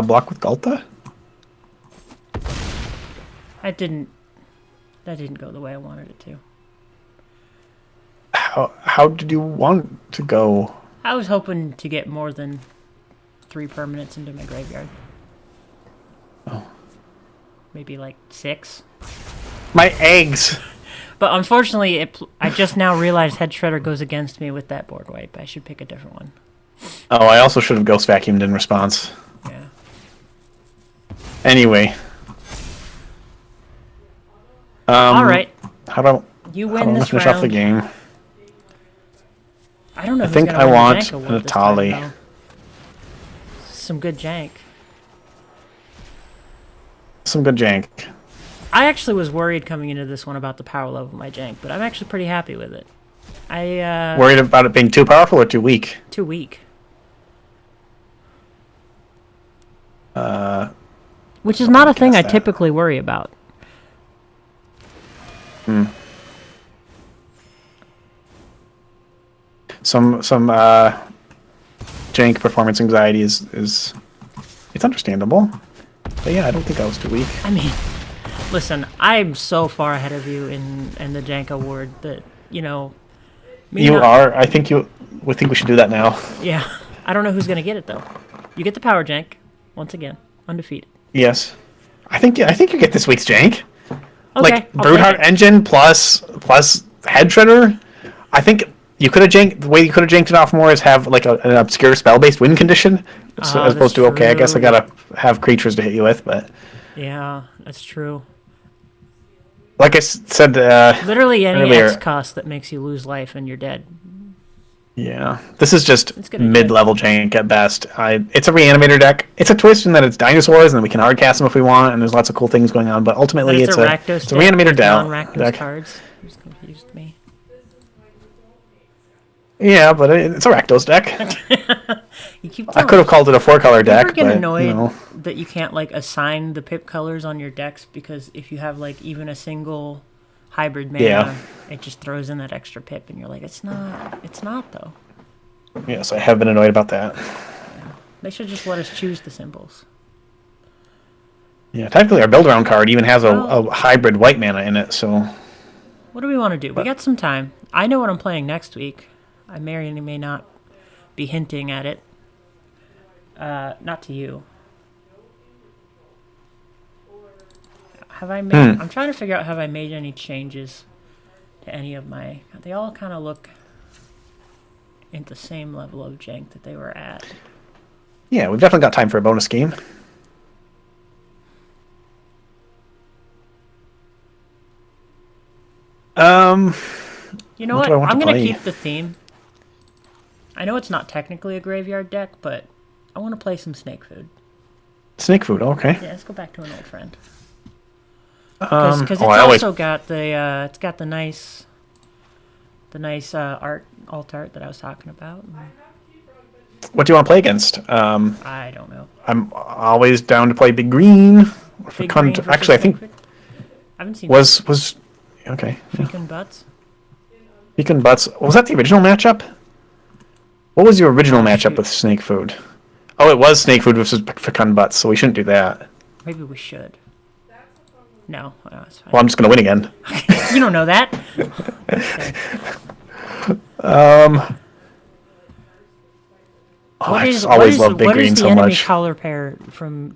Speaker 1: Block with Galta?
Speaker 2: That didn't go the way I wanted it to.
Speaker 1: How did you want to go?
Speaker 2: I was hoping to get more than 3 permanents into my graveyard.
Speaker 1: Oh.
Speaker 2: Maybe like 6.
Speaker 1: My eggs!
Speaker 2: But unfortunately, I just now realized Head Shredder goes against me with that board wipe. I should pick a different one.
Speaker 1: Oh, I also should have Ghost Vacuumed in response.
Speaker 2: Yeah.
Speaker 1: Anyway.
Speaker 2: All right.
Speaker 1: How about
Speaker 2: You
Speaker 1: how
Speaker 2: win
Speaker 1: about we
Speaker 2: this
Speaker 1: finish off the
Speaker 2: round.
Speaker 1: game?
Speaker 2: I don't know.
Speaker 1: I
Speaker 2: Who's
Speaker 1: think
Speaker 2: gonna
Speaker 1: I
Speaker 2: win the
Speaker 1: want
Speaker 2: Jank Award
Speaker 1: an
Speaker 2: this time,
Speaker 1: Atali.
Speaker 2: though. Some good jank.
Speaker 1: Some good jank.
Speaker 2: I actually was worried coming into this one about the power level of my jank, but I'm actually pretty happy with it.
Speaker 1: Worried about it being too powerful or too weak?
Speaker 2: Too weak. Which is not a thing I
Speaker 1: that.
Speaker 2: typically worry about.
Speaker 1: Some jank performance anxiety is it's understandable. But yeah, I don't think I was too weak.
Speaker 2: I mean, listen, I'm so far ahead of you in the jank award that, me
Speaker 1: You
Speaker 2: not-
Speaker 1: are. I think we think we should do that now.
Speaker 2: Yeah. I don't know who's going to get it, though. You get the power jank, once again, undefeated.
Speaker 1: Yes. I think you get this week's jank.
Speaker 2: Okay,
Speaker 1: Like
Speaker 2: I'll take
Speaker 1: Broodheart
Speaker 2: it.
Speaker 1: Engine plus Head Shredder. I think you could have janked the way you could have janked it off more is have like an obscure spell based win condition, so,
Speaker 2: Ah,
Speaker 1: as opposed to
Speaker 2: that's
Speaker 1: okay. I guess I
Speaker 2: true.
Speaker 1: gotta have creatures to hit you with, but
Speaker 2: Yeah, that's true.
Speaker 1: like I said,
Speaker 2: Literally any
Speaker 1: earlier-
Speaker 2: X cost that makes you lose life and you're dead.
Speaker 1: yeah, this is just
Speaker 2: It's gonna be
Speaker 1: mid-level jank at best. It's a reanimator deck. It's a twist in that it's dinosaurs, and we can hard cast them if we want, and there's lots of cool things going on. But
Speaker 2: But
Speaker 1: ultimately,
Speaker 2: it's a Rakdos
Speaker 1: it's a reanimator
Speaker 2: non-Rakdos
Speaker 1: deck.
Speaker 2: cards. Just confused me.
Speaker 1: Yeah, but it's a Rakdos deck.
Speaker 2: You keep
Speaker 1: I
Speaker 2: telling
Speaker 1: could have called it a 4-color
Speaker 2: You
Speaker 1: deck,
Speaker 2: ever get
Speaker 1: but
Speaker 2: annoyed
Speaker 1: you know,
Speaker 2: that you can't like assign the pip colors on your decks because if you have like even a single hybrid mana,
Speaker 1: Yeah.
Speaker 2: it just throws in that extra pip, and you're like, it's not though.
Speaker 1: yes, I have been annoyed about that.
Speaker 2: They should just let us choose the symbols.
Speaker 1: Yeah, technically our build around card even has
Speaker 2: Oh.
Speaker 1: a hybrid white mana in it, so
Speaker 2: What do we want to do? We got some time. I know what I'm playing next week. I may or may not be hinting at it. Not to you. Have I made? I'm trying to figure out have I made any changes to any of my. They all kind of look at the same level of jank that they were at.
Speaker 1: yeah, we've definitely got time for a bonus game.
Speaker 2: You know
Speaker 1: What
Speaker 2: what?
Speaker 1: do I want
Speaker 2: I'm
Speaker 1: to
Speaker 2: gonna
Speaker 1: play?
Speaker 2: keep the theme. I know it's not technically a graveyard deck, but I want to play some snake food.
Speaker 1: Snake food, okay.
Speaker 2: Yeah, let's go back to an old friend.
Speaker 1: Um,
Speaker 2: Because
Speaker 1: oh,
Speaker 2: it's
Speaker 1: I always
Speaker 2: also got the nice alt art that I was talking about.
Speaker 1: what do you want to play against?
Speaker 2: I don't know.
Speaker 1: I'm always down to play Big Green. Or
Speaker 2: Big Green versus
Speaker 1: actually, I think
Speaker 2: Snake Food? I haven't seen
Speaker 1: was okay. Yeah.
Speaker 2: Freaking Butts.
Speaker 1: Beacon Butts. Was that the original matchup? What was your original matchup
Speaker 2: shoot.
Speaker 1: with Snake Food? Oh, it was Snake Food versus Fecund Butts, so we shouldn't do that.
Speaker 2: Maybe we should. No, it's fine.
Speaker 1: Well, I'm just going to win again.
Speaker 2: You don't know that.
Speaker 1: Oh, I just always love big green so
Speaker 2: What is the enemy
Speaker 1: much.
Speaker 2: color pair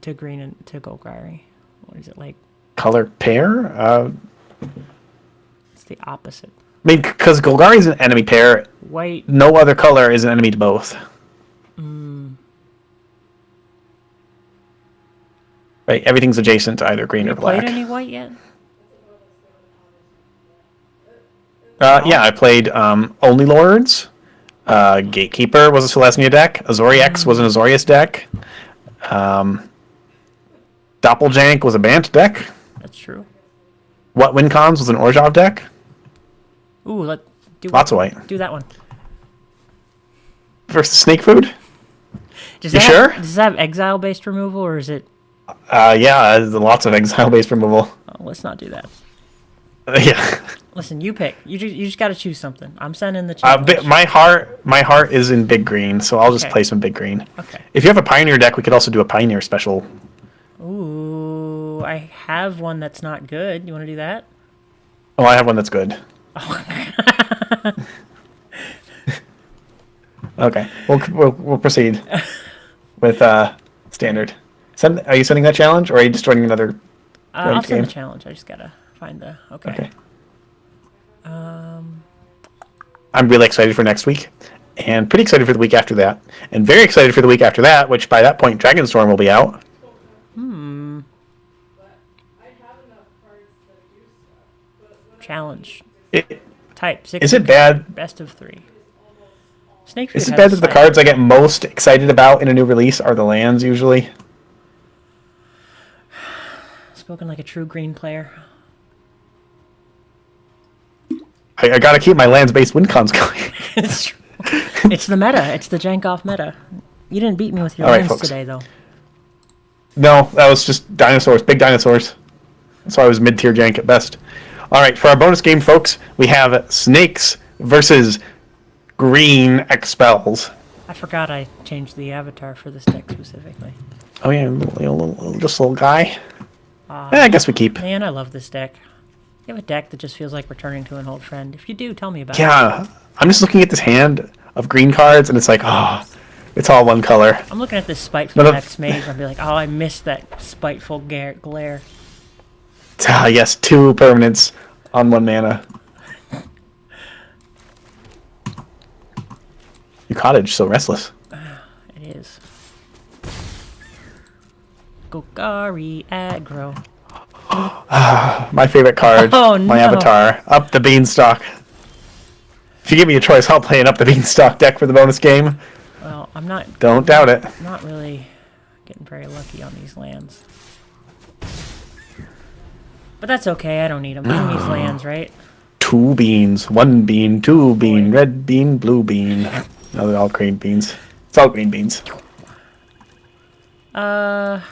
Speaker 2: to green and to Golgari? What is it like?
Speaker 1: Color pair?
Speaker 2: It's the opposite.
Speaker 1: I mean, because Golgari is an enemy pair,
Speaker 2: White.
Speaker 1: no other color is an enemy to both. Right, everything's adjacent to either green or
Speaker 2: You played
Speaker 1: black.
Speaker 2: any white yet?
Speaker 1: Yeah, I played Only Lords. Gatekeeper was a Celestia deck. Azorius was an Azorius deck. Doppeljank was a Bant deck.
Speaker 2: That's true.
Speaker 1: What Wincons was an Orzhov deck.
Speaker 2: Ooh, let's do
Speaker 1: Lots of white.
Speaker 2: Do that one.
Speaker 1: Versus Snake Food?
Speaker 2: Does
Speaker 1: You
Speaker 2: that
Speaker 1: sure?
Speaker 2: Does that have exile-based removal, or is it...
Speaker 1: Yeah, lots of exile-based removal.
Speaker 2: Oh, let's not do that.
Speaker 1: Yeah.
Speaker 2: Listen, you pick. You just got to choose something. I'm sending the challenge.
Speaker 1: My heart is in big green, so I'll just
Speaker 2: Okay.
Speaker 1: play some big green.
Speaker 2: Okay.
Speaker 1: If you have a Pioneer deck, we could also do a Pioneer special.
Speaker 2: Ooh, I have one that's not good. You want to do that?
Speaker 1: Oh, I have one that's good. Okay, we'll proceed with standard. Are you sending that challenge, or are you just joining another
Speaker 2: I'll
Speaker 1: ranked
Speaker 2: send
Speaker 1: game?
Speaker 2: the challenge. I just gotta find the... Okay.
Speaker 1: Okay. I'm really excited for next week, and pretty excited for the week after that, and very excited for the week after that, which by that point Dragonstorm will be out.
Speaker 2: Challenge.
Speaker 1: It,
Speaker 2: Type 6.
Speaker 1: is it bad?
Speaker 2: Best of 3. Snake Food
Speaker 1: Is it
Speaker 2: has
Speaker 1: bad
Speaker 2: a
Speaker 1: that the
Speaker 2: side-
Speaker 1: cards I get most excited about in a new release are the lands usually?
Speaker 2: Spoken like a true green player.
Speaker 1: I gotta keep my lands-based win cons going.
Speaker 2: It's true. It's the meta. It's the Jank-Off meta. You didn't beat me with your
Speaker 1: All right,
Speaker 2: lands
Speaker 1: folks.
Speaker 2: today, though.
Speaker 1: No, that was just dinosaurs, big dinosaurs. So I was mid-tier jank at best. All right, for our bonus game, folks, we have Snakes versus Green Expels.
Speaker 2: I forgot I changed the avatar for this deck specifically.
Speaker 1: Oh yeah, this little guy. I guess we keep.
Speaker 2: Man, I love this deck. You have a deck that just feels like returning to an old friend. If you do, tell me about it.
Speaker 1: Yeah, I'm just looking at this hand of green cards, and it's like, oh, it's all one color.
Speaker 2: I'm looking at this spiteful
Speaker 1: No.
Speaker 2: next mage, and I'll be like, oh, I missed that spiteful glare.
Speaker 1: Ah, yes, 2 permanents on 1 mana. Your cottage so restless.
Speaker 2: It is. Golgari aggro.
Speaker 1: My favorite card.
Speaker 2: Oh,
Speaker 1: my
Speaker 2: no.
Speaker 1: avatar. Up the Beanstalk. If you give me a choice, I'll play an Up the Beanstalk deck for the bonus game.
Speaker 2: Well, I'm not
Speaker 1: Don't doubt it.
Speaker 2: not really getting very lucky on these lands. But that's okay, I don't need them. Give me these lands, right?
Speaker 1: 2 beans. 1 bean, 2 bean, red bean, blue bean. No, they're all green beans. It's all green beans. That's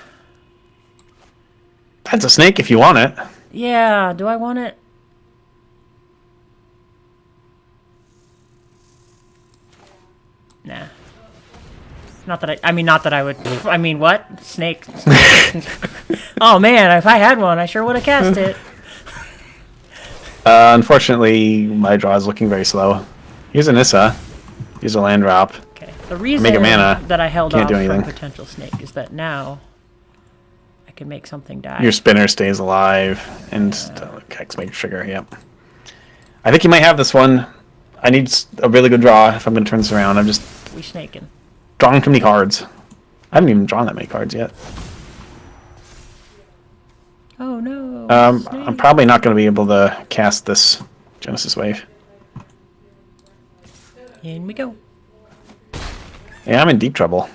Speaker 1: a snake if you want it.
Speaker 2: Yeah, do I want it? Nah. Not that I would. I mean, what? Snake. Oh man, if I had one, I sure would have cast it.
Speaker 1: Unfortunately, my draw is looking very slow. Here's a Nissa. Here's a land drop.
Speaker 2: Okay. The reason
Speaker 1: Make a mana.
Speaker 2: that I held
Speaker 1: Can't
Speaker 2: off
Speaker 1: do
Speaker 2: from
Speaker 1: anything.
Speaker 2: potential snake is that now I can make something die.
Speaker 1: Your spinner stays alive, and Hex makes trigger, yep. I think you might have this one. I need a really good draw if I'm going to turn this around. I'm just
Speaker 2: We snaking.
Speaker 1: drawing too many cards. I haven't even drawn that many cards yet.
Speaker 2: Oh no.
Speaker 1: I'm
Speaker 2: snake.
Speaker 1: probably not going to be able to cast this Genesis Wave.
Speaker 2: In we go.
Speaker 1: Yeah, I'm in deep trouble.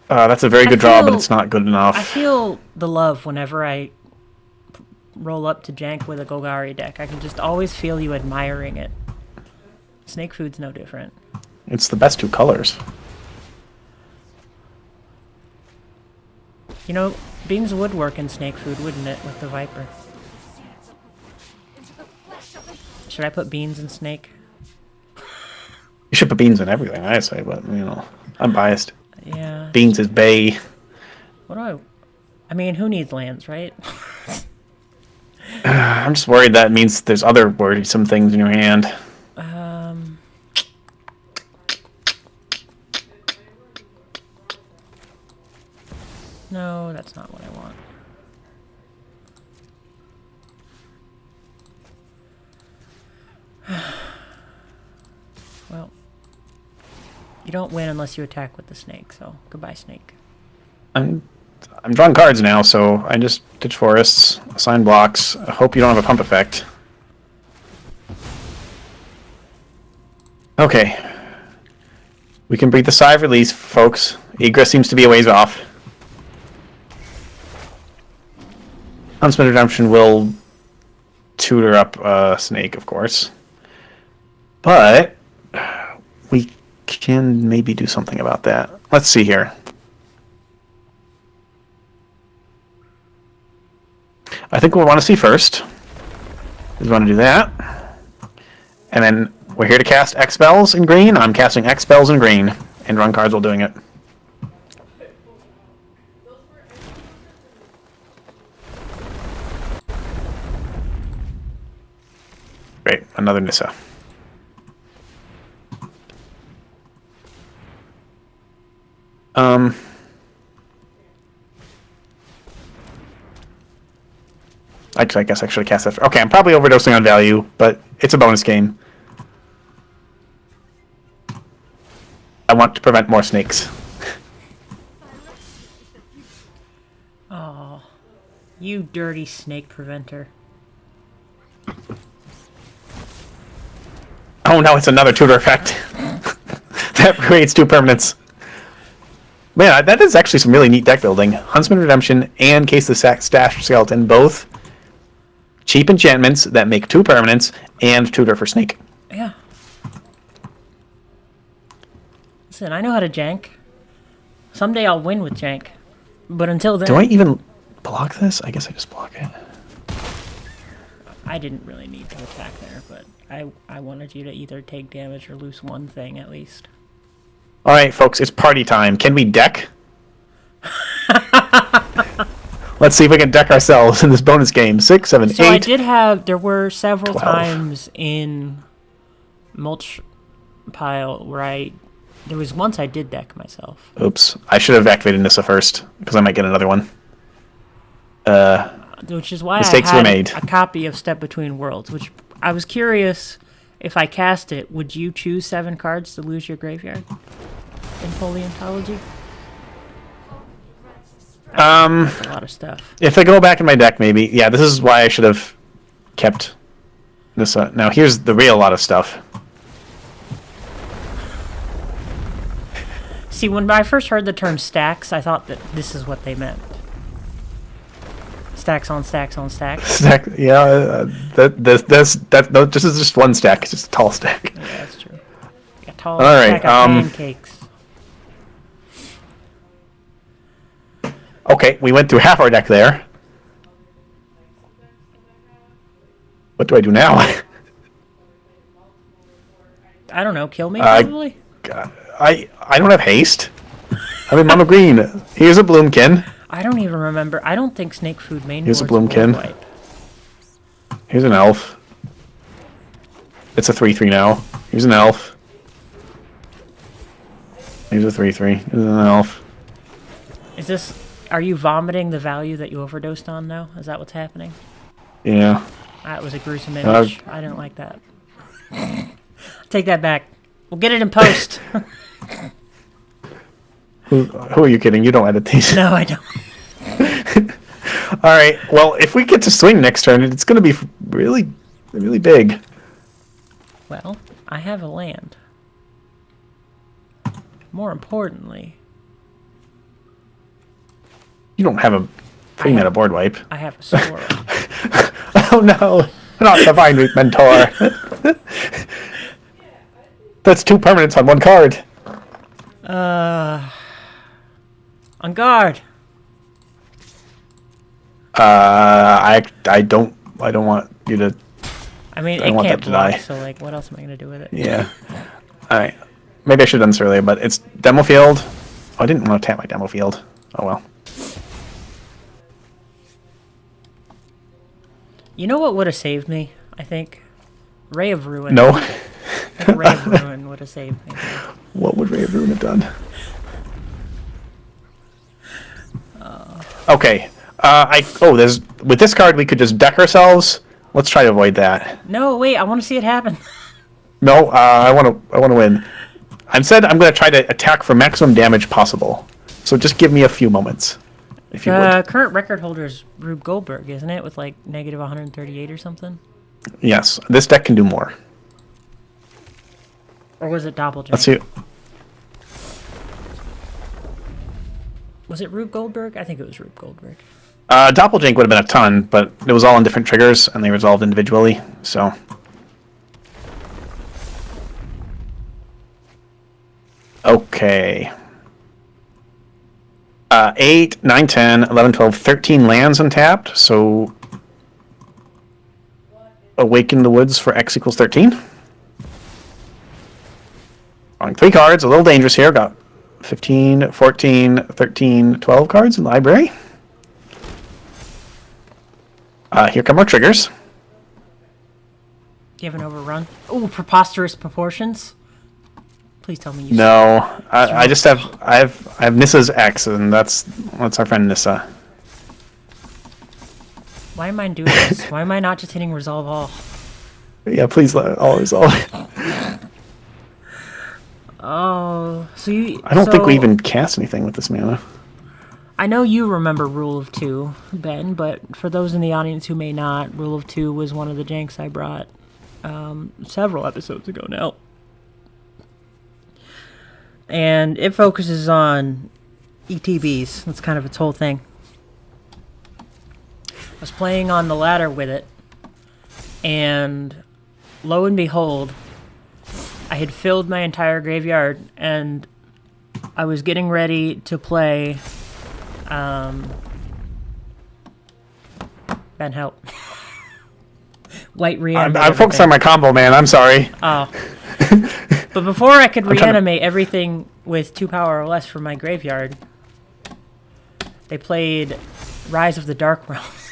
Speaker 1: That's a very good draw, but
Speaker 2: feel-
Speaker 1: it's not good
Speaker 2: I
Speaker 1: enough.
Speaker 2: feel the love whenever I roll up to Jank with a Golgari deck. I can just always feel you admiring it. Snake Food's no different.
Speaker 1: It's the best 2 colors.
Speaker 2: You know, Beans would work in Snake Food, wouldn't it, with the Viper? Should I put Beans in Snake?
Speaker 1: You should put beans in everything, I say, but, I'm biased.
Speaker 2: Yeah.
Speaker 1: Beans is Bay.
Speaker 2: What do I mean, who needs lands, right?
Speaker 1: I'm just worried that means there's other worrisome things in your hand.
Speaker 2: No, that's not what I want. Well, you don't win unless you attack with the snake, so goodbye, snake.
Speaker 1: I'm drawing cards now, so I just ditch forests, assign blocks. I hope you don't have a pump effect. Okay. We can breathe a sigh of release, folks. Egress seems to be a ways off. Huntsman Redemption will tutor up Snake, of course. But we can maybe do something about that. Let's see here. I think we'll want to see first is we want to do that. And then we're here to cast X spells in green. I'm casting X spells in green and run cards while doing it. Great, another Nissa. Actually, I guess I should have cast that. Okay, I'm probably overdosing on value, but it's a bonus game. I want to prevent more snakes.
Speaker 2: Oh, you dirty snake preventer.
Speaker 1: Oh no, it's another tutor effect. That creates 2 permanents. Man, that is actually some really neat deck building. Huntsman Redemption and Case the Stash Skeleton, both cheap enchantments that make 2 permanents and tutor for Snake.
Speaker 2: Yeah. Listen, I know how to jank. Someday I'll win with jank. But until then...
Speaker 1: Do I even block this? I guess I just block it.
Speaker 2: I didn't really need to attack there, but I wanted you to either take damage or lose one thing at least.
Speaker 1: Alright, folks, it's party time. Can we deck? Let's see if we can deck ourselves in this bonus game. 6, 7, 8.
Speaker 2: So I did have... There were several
Speaker 1: 12.
Speaker 2: times in Mulch Pile where there was once I did deck myself.
Speaker 1: Oops. I should have activated Nissa first, because I might get another one.
Speaker 2: Which is why
Speaker 1: Mistakes
Speaker 2: I
Speaker 1: were
Speaker 2: had
Speaker 1: made.
Speaker 2: a copy of Step Between Worlds, which I was curious, if I cast it, would you choose 7 cards to lose your graveyard in Paleontology? That's a lot of stuff.
Speaker 1: If I go back in my deck, maybe. Yeah, this is why I should have kept Nissa. Now, here's the real lot of stuff.
Speaker 2: See, when I first heard the term stacks, I thought that this is what they meant. Stacks on stacks on stacks.
Speaker 1: Stack, yeah, this is just one stack. It's just a tall stack.
Speaker 2: Yeah, that's true. A tall
Speaker 1: All right,
Speaker 2: stack of pancakes.
Speaker 1: Okay, we went through half our deck there. What do I do now?
Speaker 2: I don't know. Kill me, probably?
Speaker 1: I don't have haste. I mean, Mama Green. Here's a Bloomkin.
Speaker 2: I don't even remember. I don't think Snake Food main
Speaker 1: Here's a
Speaker 2: board's
Speaker 1: Bloomkin.
Speaker 2: board wipe.
Speaker 1: Here's an elf. It's a 3/3 now. Here's an elf. Here's a 3/3. Here's an elf.
Speaker 2: Is this... Are you vomiting the value that you overdosed on now? Is that what's happening?
Speaker 1: Yeah.
Speaker 2: That was a gruesome image. I didn't like that. Take that back. We'll get it in post.
Speaker 1: Who are you kidding? You don't edit these.
Speaker 2: No, I don't.
Speaker 1: All right. Well, if we get to swing next turn, it's going to be really, really big.
Speaker 2: Well, I have a land. More importantly,
Speaker 1: You don't have a 3-mana board wipe.
Speaker 2: I have a sword.
Speaker 1: Oh no! Not Divine Root Mentor. That's 2 permanents on 1 card.
Speaker 2: On guard.
Speaker 1: I don't want you to.
Speaker 2: I mean,
Speaker 1: I
Speaker 2: it
Speaker 1: want
Speaker 2: can't
Speaker 1: that to
Speaker 2: block,
Speaker 1: die.
Speaker 2: so like, what else am I gonna do with it?
Speaker 1: Yeah. All right. Maybe I should have done this earlier, but it's demo field. Oh, I didn't want to tap my demo field. Oh well.
Speaker 2: You know what would have saved me? I think Ray of Ruin.
Speaker 1: No.
Speaker 2: I think Ray of Ruin would have saved me.
Speaker 1: What would Ray of Ruin have done? Okay. There's with this card we could just deck ourselves. Let's try to avoid that.
Speaker 2: No, wait. I want to see it happen.
Speaker 1: No, I want to win. I'm going to try to attack for maximum damage possible. So just give me a few moments, if you would.
Speaker 2: Current record holder is Rube Goldberg, isn't it? With like negative 138 or something.
Speaker 1: Yes, this deck can do more.
Speaker 2: Or was it Doppeljank?
Speaker 1: Let's see.
Speaker 2: Was it Rube Goldberg? I think it was Rube Goldberg.
Speaker 1: Doppeljank would have been a ton, but it was all on different triggers, and they resolved individually, so... Okay. 8, 9, 10, 11, 12, 13 lands untapped, so... Awaken the Woods for X equals 13. Drawing 3 cards, a little dangerous here. Got 15, 14, 13, 12 cards in the library. Here come our triggers.
Speaker 2: Do you have an overrun? Ooh, preposterous proportions. Please tell me you.
Speaker 1: No, I just have I have Nissa's X, and that's our friend Nissa.
Speaker 2: Why am I doing this? Why am I not just hitting resolve all?
Speaker 1: Yeah, please let all resolve.
Speaker 2: Oh, so you.
Speaker 1: I don't think we even cast anything with this mana.
Speaker 2: I know you remember Rule of Two, Ben, but for those in the audience who may not, Rule of Two was one of the janks I brought several episodes ago now. And it focuses on ETBs. That's kind of its whole thing. I was playing on the ladder with it, and lo and behold, I had filled my entire graveyard, and I was getting ready to play... Ben, help. White reanimate.
Speaker 1: I'm focused on my combo, man. I'm sorry.
Speaker 2: Oh. But before I could reanimate everything with 2 power or less from my graveyard, they played Rise of the Dark Realms.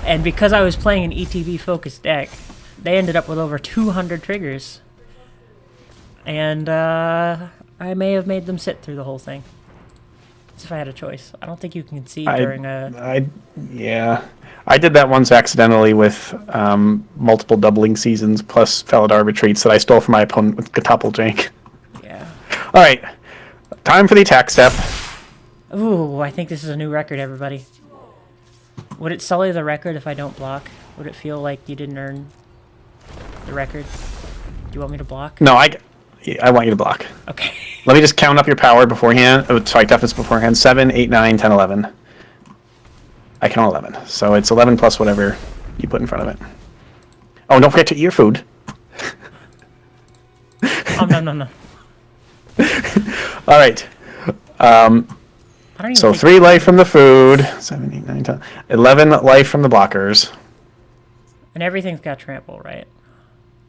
Speaker 2: And because I was playing an ETB-focused deck, they ended up with over 200 triggers. And I may have made them sit through the whole thing. As if I had a choice. I don't think you can concede during a...
Speaker 1: Yeah. I did that once accidentally with multiple doubling seasons plus Felidar retreats that I stole from my opponent with Doppeljank.
Speaker 2: Yeah.
Speaker 1: All right. Time for the attack step.
Speaker 2: Ooh, I think this is a new record, everybody. Would it sully the record if I don't block? Would it feel like you didn't earn the record? Do you want me to block?
Speaker 1: No, I want you to block.
Speaker 2: Okay.
Speaker 1: Let me just count up your power beforehand. Oh, sorry, toughness beforehand. 7, 8, 9, 10, 11. I count 11. So it's 11 plus whatever you put in front of it. Oh, don't forget to eat your food.
Speaker 2: Oh, no.
Speaker 1: All right.
Speaker 2: I don't even
Speaker 1: So
Speaker 2: think
Speaker 1: 3 life from the food. 7, 8, 9, 10. 11 life from the blockers.
Speaker 2: And everything's got trample, right?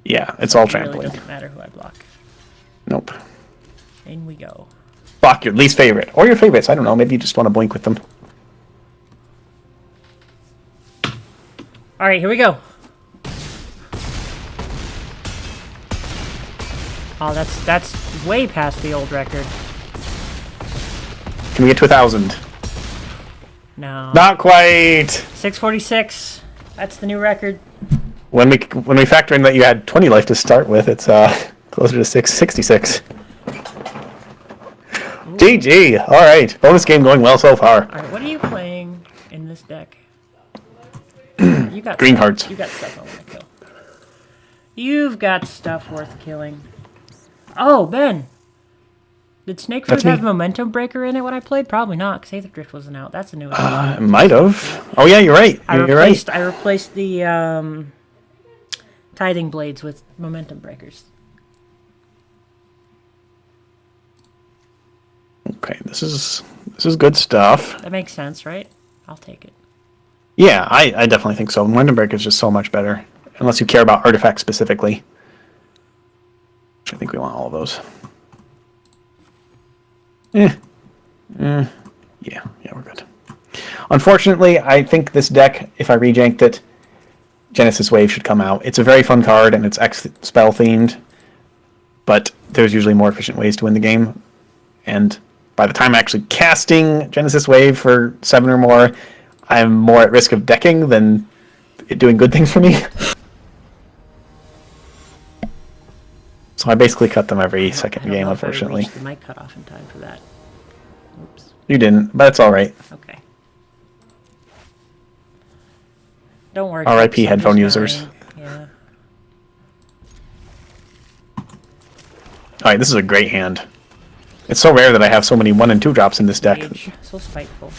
Speaker 1: Yeah, it's all
Speaker 2: It
Speaker 1: trampling.
Speaker 2: really doesn't matter who I block.
Speaker 1: Nope.
Speaker 2: In we go.
Speaker 1: Block your least favorite. Or your favorites. I don't know. Maybe you just want to blink with them.
Speaker 2: All right, here we go. Oh, that's way past the old record.
Speaker 1: Can we get to 1,000?
Speaker 2: No.
Speaker 1: Not quite.
Speaker 2: 646. That's the new record.
Speaker 1: When we factor in that you had 20 life to start with, it's closer to 666. GG. All right. Bonus game going well so far.
Speaker 2: All right, what are you playing in this deck? You got
Speaker 1: Green
Speaker 2: stuff,
Speaker 1: cards.
Speaker 2: You got stuff I want to kill. You've got stuff worth killing. Oh, Ben. Did Snake Fruit have Momentum Breaker in it when I played? Probably not, because Aether Drift wasn't out. That's a new one.
Speaker 1: It might have. Oh yeah, you're right. You're right.
Speaker 2: I replaced the Tithing Blades with Momentum Breakers.
Speaker 1: Okay, this is good stuff.
Speaker 2: That makes sense, right? I'll take it.
Speaker 1: Yeah, I definitely think so. Momentum Breaker is just so much better, unless you care about artifacts specifically. Which I think we want all of those. Yeah, we're good. Unfortunately, I think this deck, if I rejanked it, Genesis Wave should come out. It's a very fun card, and it's X-Spell themed, but there's usually more efficient ways to win the game. And by the time I'm actually casting Genesis Wave for 7 or more, I'm more at risk of decking than it doing good things for me. So I basically cut them every second game, unfortunately.
Speaker 2: I reached the mic cutoff in time for that. Oops.
Speaker 1: You didn't, but it's alright.
Speaker 2: Okay. Don't worry.
Speaker 1: R.I.P.
Speaker 2: folks, I'm
Speaker 1: headphone
Speaker 2: just
Speaker 1: users.
Speaker 2: dying. Yeah.
Speaker 1: Alright, this is a great hand. It's so rare that I have so many 1 and 2 drops in this deck.
Speaker 2: Rage. So spiteful.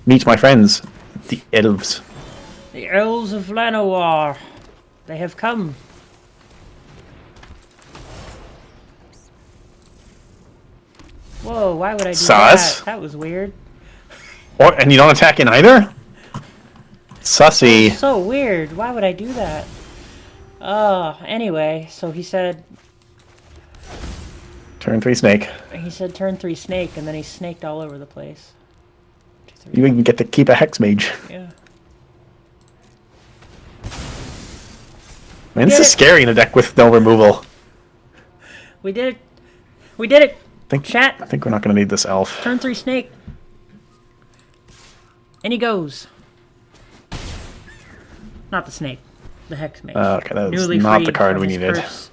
Speaker 1: Meet my friends, the elves.
Speaker 2: The elves of Llanowar. They have come. Whoa, why would I do
Speaker 1: Sus.
Speaker 2: that? That was weird.
Speaker 1: And you don't attack in either? Sussy.
Speaker 2: So weird. Why would I do that? Anyway, so he said
Speaker 1: Turn 3 snake.
Speaker 2: turn 3 snake, and then he snaked all over the place.
Speaker 1: You even get to keep a Hex Mage.
Speaker 2: Yeah.
Speaker 1: Man, this is scary in a deck with no removal.
Speaker 2: We did it. We did it.
Speaker 1: I
Speaker 2: Chat.
Speaker 1: think we're not going to need this elf.
Speaker 2: Turn 3 snake. And he goes. Not the snake. The Hex Mage.
Speaker 1: Okay, that was
Speaker 2: Newly
Speaker 1: not the
Speaker 2: freed
Speaker 1: card
Speaker 2: from
Speaker 1: we
Speaker 2: his
Speaker 1: needed.
Speaker 2: curse.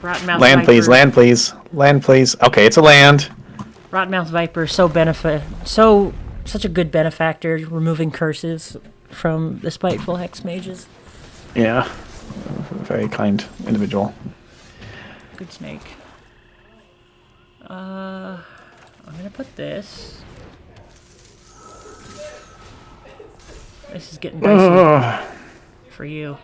Speaker 2: Rottenmouth
Speaker 1: Land, please,
Speaker 2: Viper.
Speaker 1: land, please. Land, please. Okay, it's a land.
Speaker 2: Rottenmouth Viper, such a good benefactor, removing curses from the spiteful Hex Mages.
Speaker 1: Yeah. Very kind individual.
Speaker 2: Good snake. I'm gonna put this. This is getting dicey for you.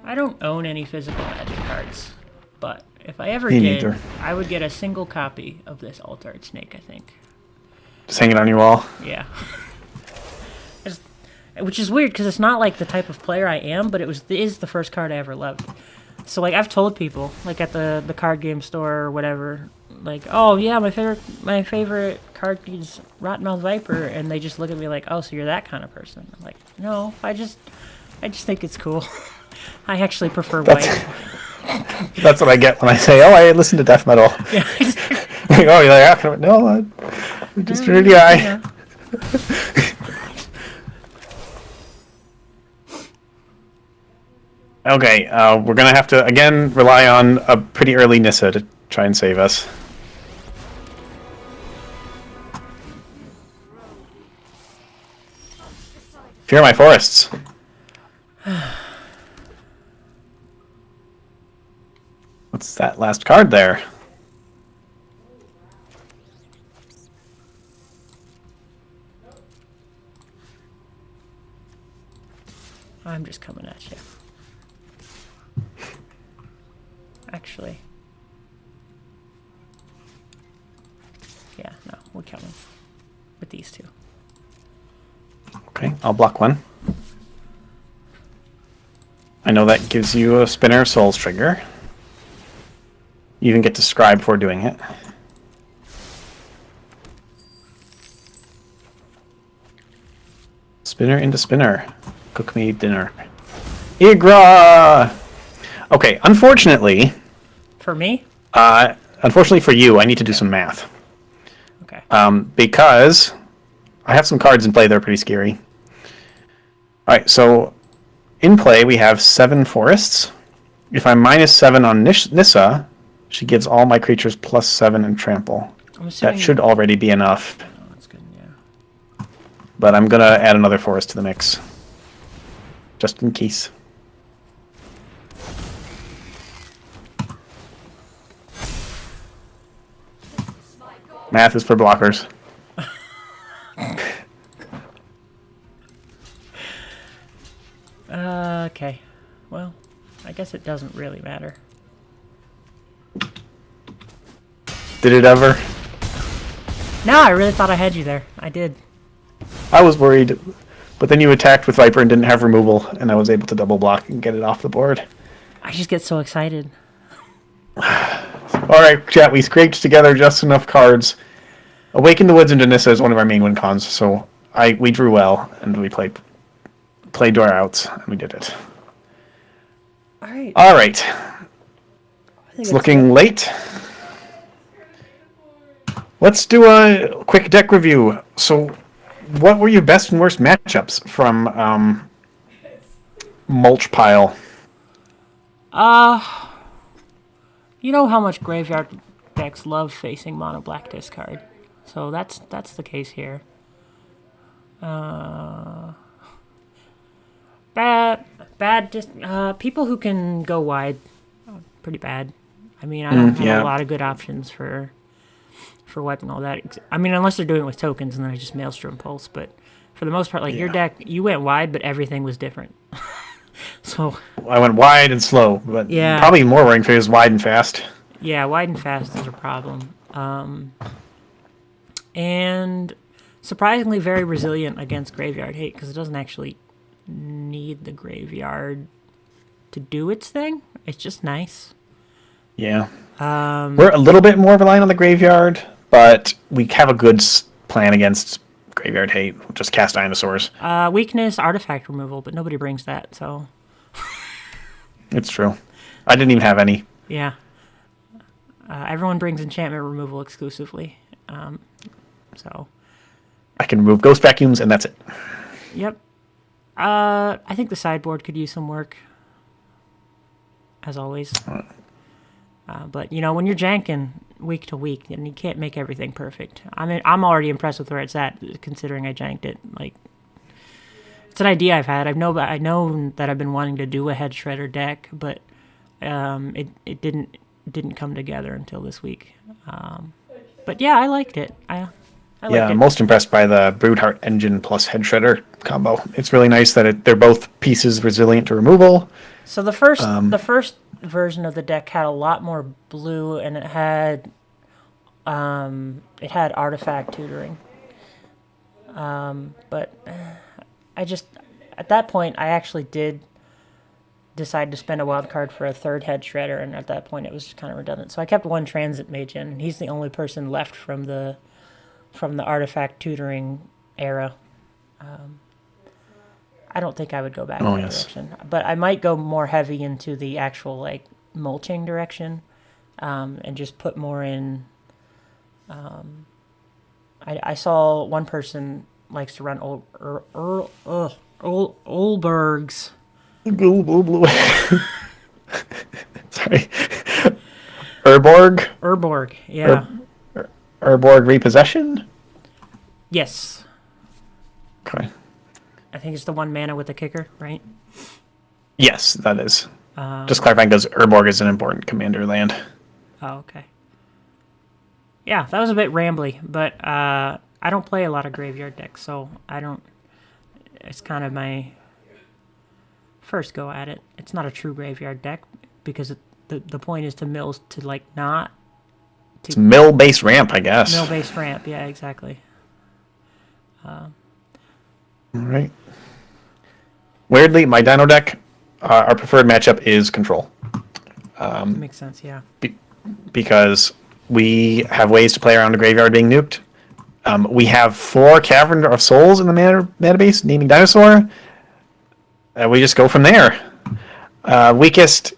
Speaker 2: I don't own any physical Magic cards, but if I ever
Speaker 1: Me
Speaker 2: did,
Speaker 1: neither.
Speaker 2: I would get a single copy of this Altart Snake, I think.
Speaker 1: Just hang it on your wall.
Speaker 2: Yeah. Which is weird, because it's not like the type of player I am, but it is the first card I ever loved. So, like, I've told people, like, at the card game store or whatever, like, oh, yeah, my favorite card is Rottenmouth Viper, and they just look at me like, oh, so you're that kind of person. I'm like, no, I just think it's cool. I actually prefer white.
Speaker 1: That's what I get when I say, oh, I listen to death metal.
Speaker 2: Yeah.
Speaker 1: Like, oh, you're like, no, I'm just a nerdy guy.
Speaker 2: Yeah.
Speaker 1: Okay, we're going to have to, again, rely on a pretty early Nissa to try and save us. Fear my forests. What's that last card there?
Speaker 2: I'm just coming at you. Actually. Yeah, no, we're coming. With these two.
Speaker 1: Okay, I'll block one. I know that gives you a Spinner Souls trigger. You even get to scribe before doing it. Spinner into spinner. Cook me dinner. Igra! Okay, unfortunately...
Speaker 2: For me?
Speaker 1: Unfortunately for you, I need to do some math.
Speaker 2: Okay.
Speaker 1: Because I have some cards in play that are pretty scary. Alright, so in play we have 7 forests. If I'm -7 on Nissa, she gives all my creatures +7 and trample. That should already be enough.
Speaker 2: Oh, that's good, yeah.
Speaker 1: But I'm going to add another forest to the mix. Just in case. Math is for blockers.
Speaker 2: Okay. Well, I guess it doesn't really matter.
Speaker 1: Did it ever?
Speaker 2: No, I really thought I had you there. I did.
Speaker 1: I was worried But then you attacked with Viper and didn't have removal, and I was able to double block and get it off the board.
Speaker 2: I just get so excited.
Speaker 1: All right, chat. We scraped together just enough cards. Awaken the Woods and Danissa is one of our main win cons, so we drew well and we played to our outs and we did it.
Speaker 2: All right.
Speaker 1: All right. It's looking late. Let's do a quick deck review. So, what were your best and worst matchups from Mulch Pile?
Speaker 2: You know how much graveyard decks love facing mono black discard, so that's the case here. Just people who can go wide, pretty bad. I mean, I don't have a lot of good options for wiping all that. I mean, unless they're doing it with tokens, and then I just Maelstrom Pulse. But for the most part, like your deck, you went wide, but everything was different. So
Speaker 1: I went wide and slow, but probably more worrying for you is wide and fast.
Speaker 2: Yeah, wide and fast is a problem. And surprisingly very resilient against graveyard hate, because it doesn't actually need the graveyard to do its thing. It's just nice.
Speaker 1: Yeah. We're a little bit more reliant on the graveyard, but we have a good plan against graveyard hate. We'll just cast dinosaurs.
Speaker 2: Weakness, artifact removal, but nobody brings that, so...
Speaker 1: It's true. I didn't even have any.
Speaker 2: Yeah. Everyone brings enchantment removal exclusively. So...
Speaker 1: I can remove ghost vacuums, and that's it.
Speaker 2: Yep. I think the sideboard could use some work, as always. But, you know, when you're janking week to week, and you can't make everything perfect. I mean, I'm already impressed with where it's at, considering I janked it. Like, it's an idea I've had. I know that I've been wanting to do a head shredder deck, but it didn't come together until this week. But yeah, I liked it. I liked it.
Speaker 1: I'm most impressed by the Broodheart Engine plus Head Shredder combo. It's really nice that they're both pieces resilient to removal.
Speaker 2: So the first version of the deck had a lot more blue, and it had artifact tutoring. But I just, at that point, I actually did decide to spend a wild card for a third Head Shredder, and at that point it was just kind of redundant. So I kept one Transit Mage in, and he's the only person left from the artifact tutoring era. I don't think I would go back that direction, but I might go more heavy into the actual like mulching direction, and just put more in. I saw one person likes to run Olbergs.
Speaker 1: Sorry, Urborg,
Speaker 2: yeah.
Speaker 1: Urborg Repossession?
Speaker 2: Yes.
Speaker 1: Okay.
Speaker 2: I think it's the 1 mana with the kicker, right?
Speaker 1: Yes, that is. Just clarifying, because Urborg is an important commander land.
Speaker 2: Oh, okay. Yeah, that was a bit rambly, but I don't play a lot of graveyard decks, so I don't... It's kind of my first go at it. It's not a true graveyard deck, because the point is to mills to, like, not...
Speaker 1: It's mill-based ramp, I guess.
Speaker 2: Mill-based ramp, yeah, exactly.
Speaker 1: All right. Weirdly, my Dino deck, our preferred matchup is Control.
Speaker 2: Makes sense, yeah.
Speaker 1: Because we have ways to play around the graveyard being nuked. We have 4 Cavern of Souls in the mana base, naming Dinosaur. We just go from there. Weakest...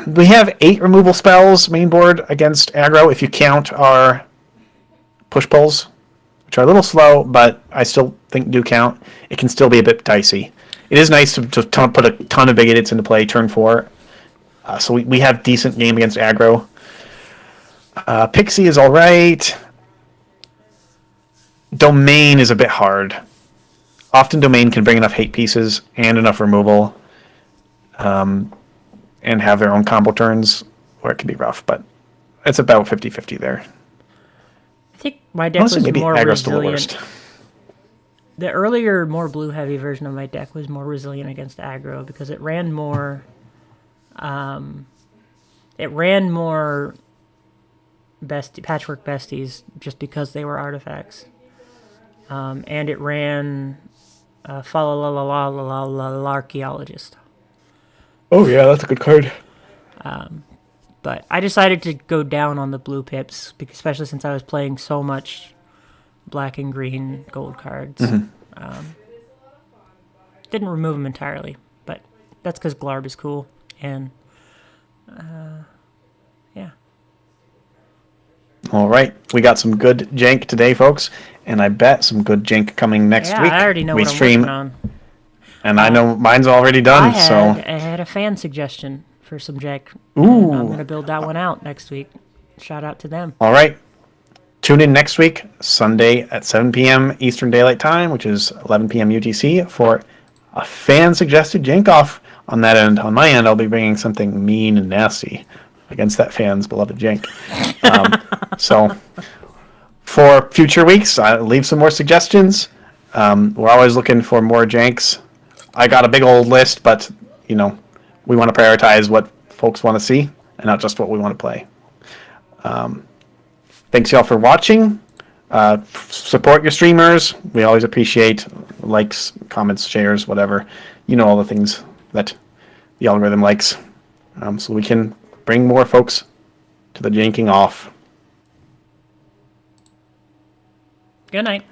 Speaker 1: We have 8 removal spells main board against aggro if you count our push pulls, which are a little slow, but I still think do count. It can still be a bit dicey. It is nice to put a ton of big idiots into play turn 4. So we have decent game against aggro. Pixie is alright. Domain is a bit hard. Often Domain can bring enough hate pieces and enough removal. And have their own combo turns where it can be rough, but it's about 50-50 there.
Speaker 2: I think my deck was more
Speaker 1: aggro's still the
Speaker 2: resilient.
Speaker 1: worst.
Speaker 2: The earlier, more blue-heavy version of my deck was more resilient against aggro because it ran more... Patchwork Besties just because they were artifacts. And it ran Follow la la la la la la archaeologist.
Speaker 1: Oh yeah, that's a good card.
Speaker 2: But I decided to go down on the blue pips, because, especially since I was playing so much black and green gold cards. Didn't remove them entirely, but that's because Glarb is cool. And yeah.
Speaker 1: All right, we got some good jank today, folks, and I bet some good jank coming next
Speaker 2: Yeah,
Speaker 1: week.
Speaker 2: I already know
Speaker 1: we
Speaker 2: what I'm
Speaker 1: stream,
Speaker 2: working on.
Speaker 1: and I know mine's already done.
Speaker 2: I had a fan suggestion for some Jack.
Speaker 1: Ooh.
Speaker 2: And I'm going to build that one out next week. Shout out to them.
Speaker 1: All right, tune in next week, Sunday at 7 p.m. Eastern Daylight Time, which is 11 p.m. UTC, for a fan-suggested Jank-Off. On that end, on my end, I'll be bringing something mean and nasty against that fan's beloved Jank. So, for future weeks, leave some more suggestions. We're always looking for more Janks. I got a big old list, but, we want to prioritize what folks want to see and not just what we want to play. Thanks, y'all, for watching. Support your streamers. We always appreciate likes, comments, shares, whatever. All the things that the algorithm likes. So we can bring more folks to the Janking Off.
Speaker 2: Good night.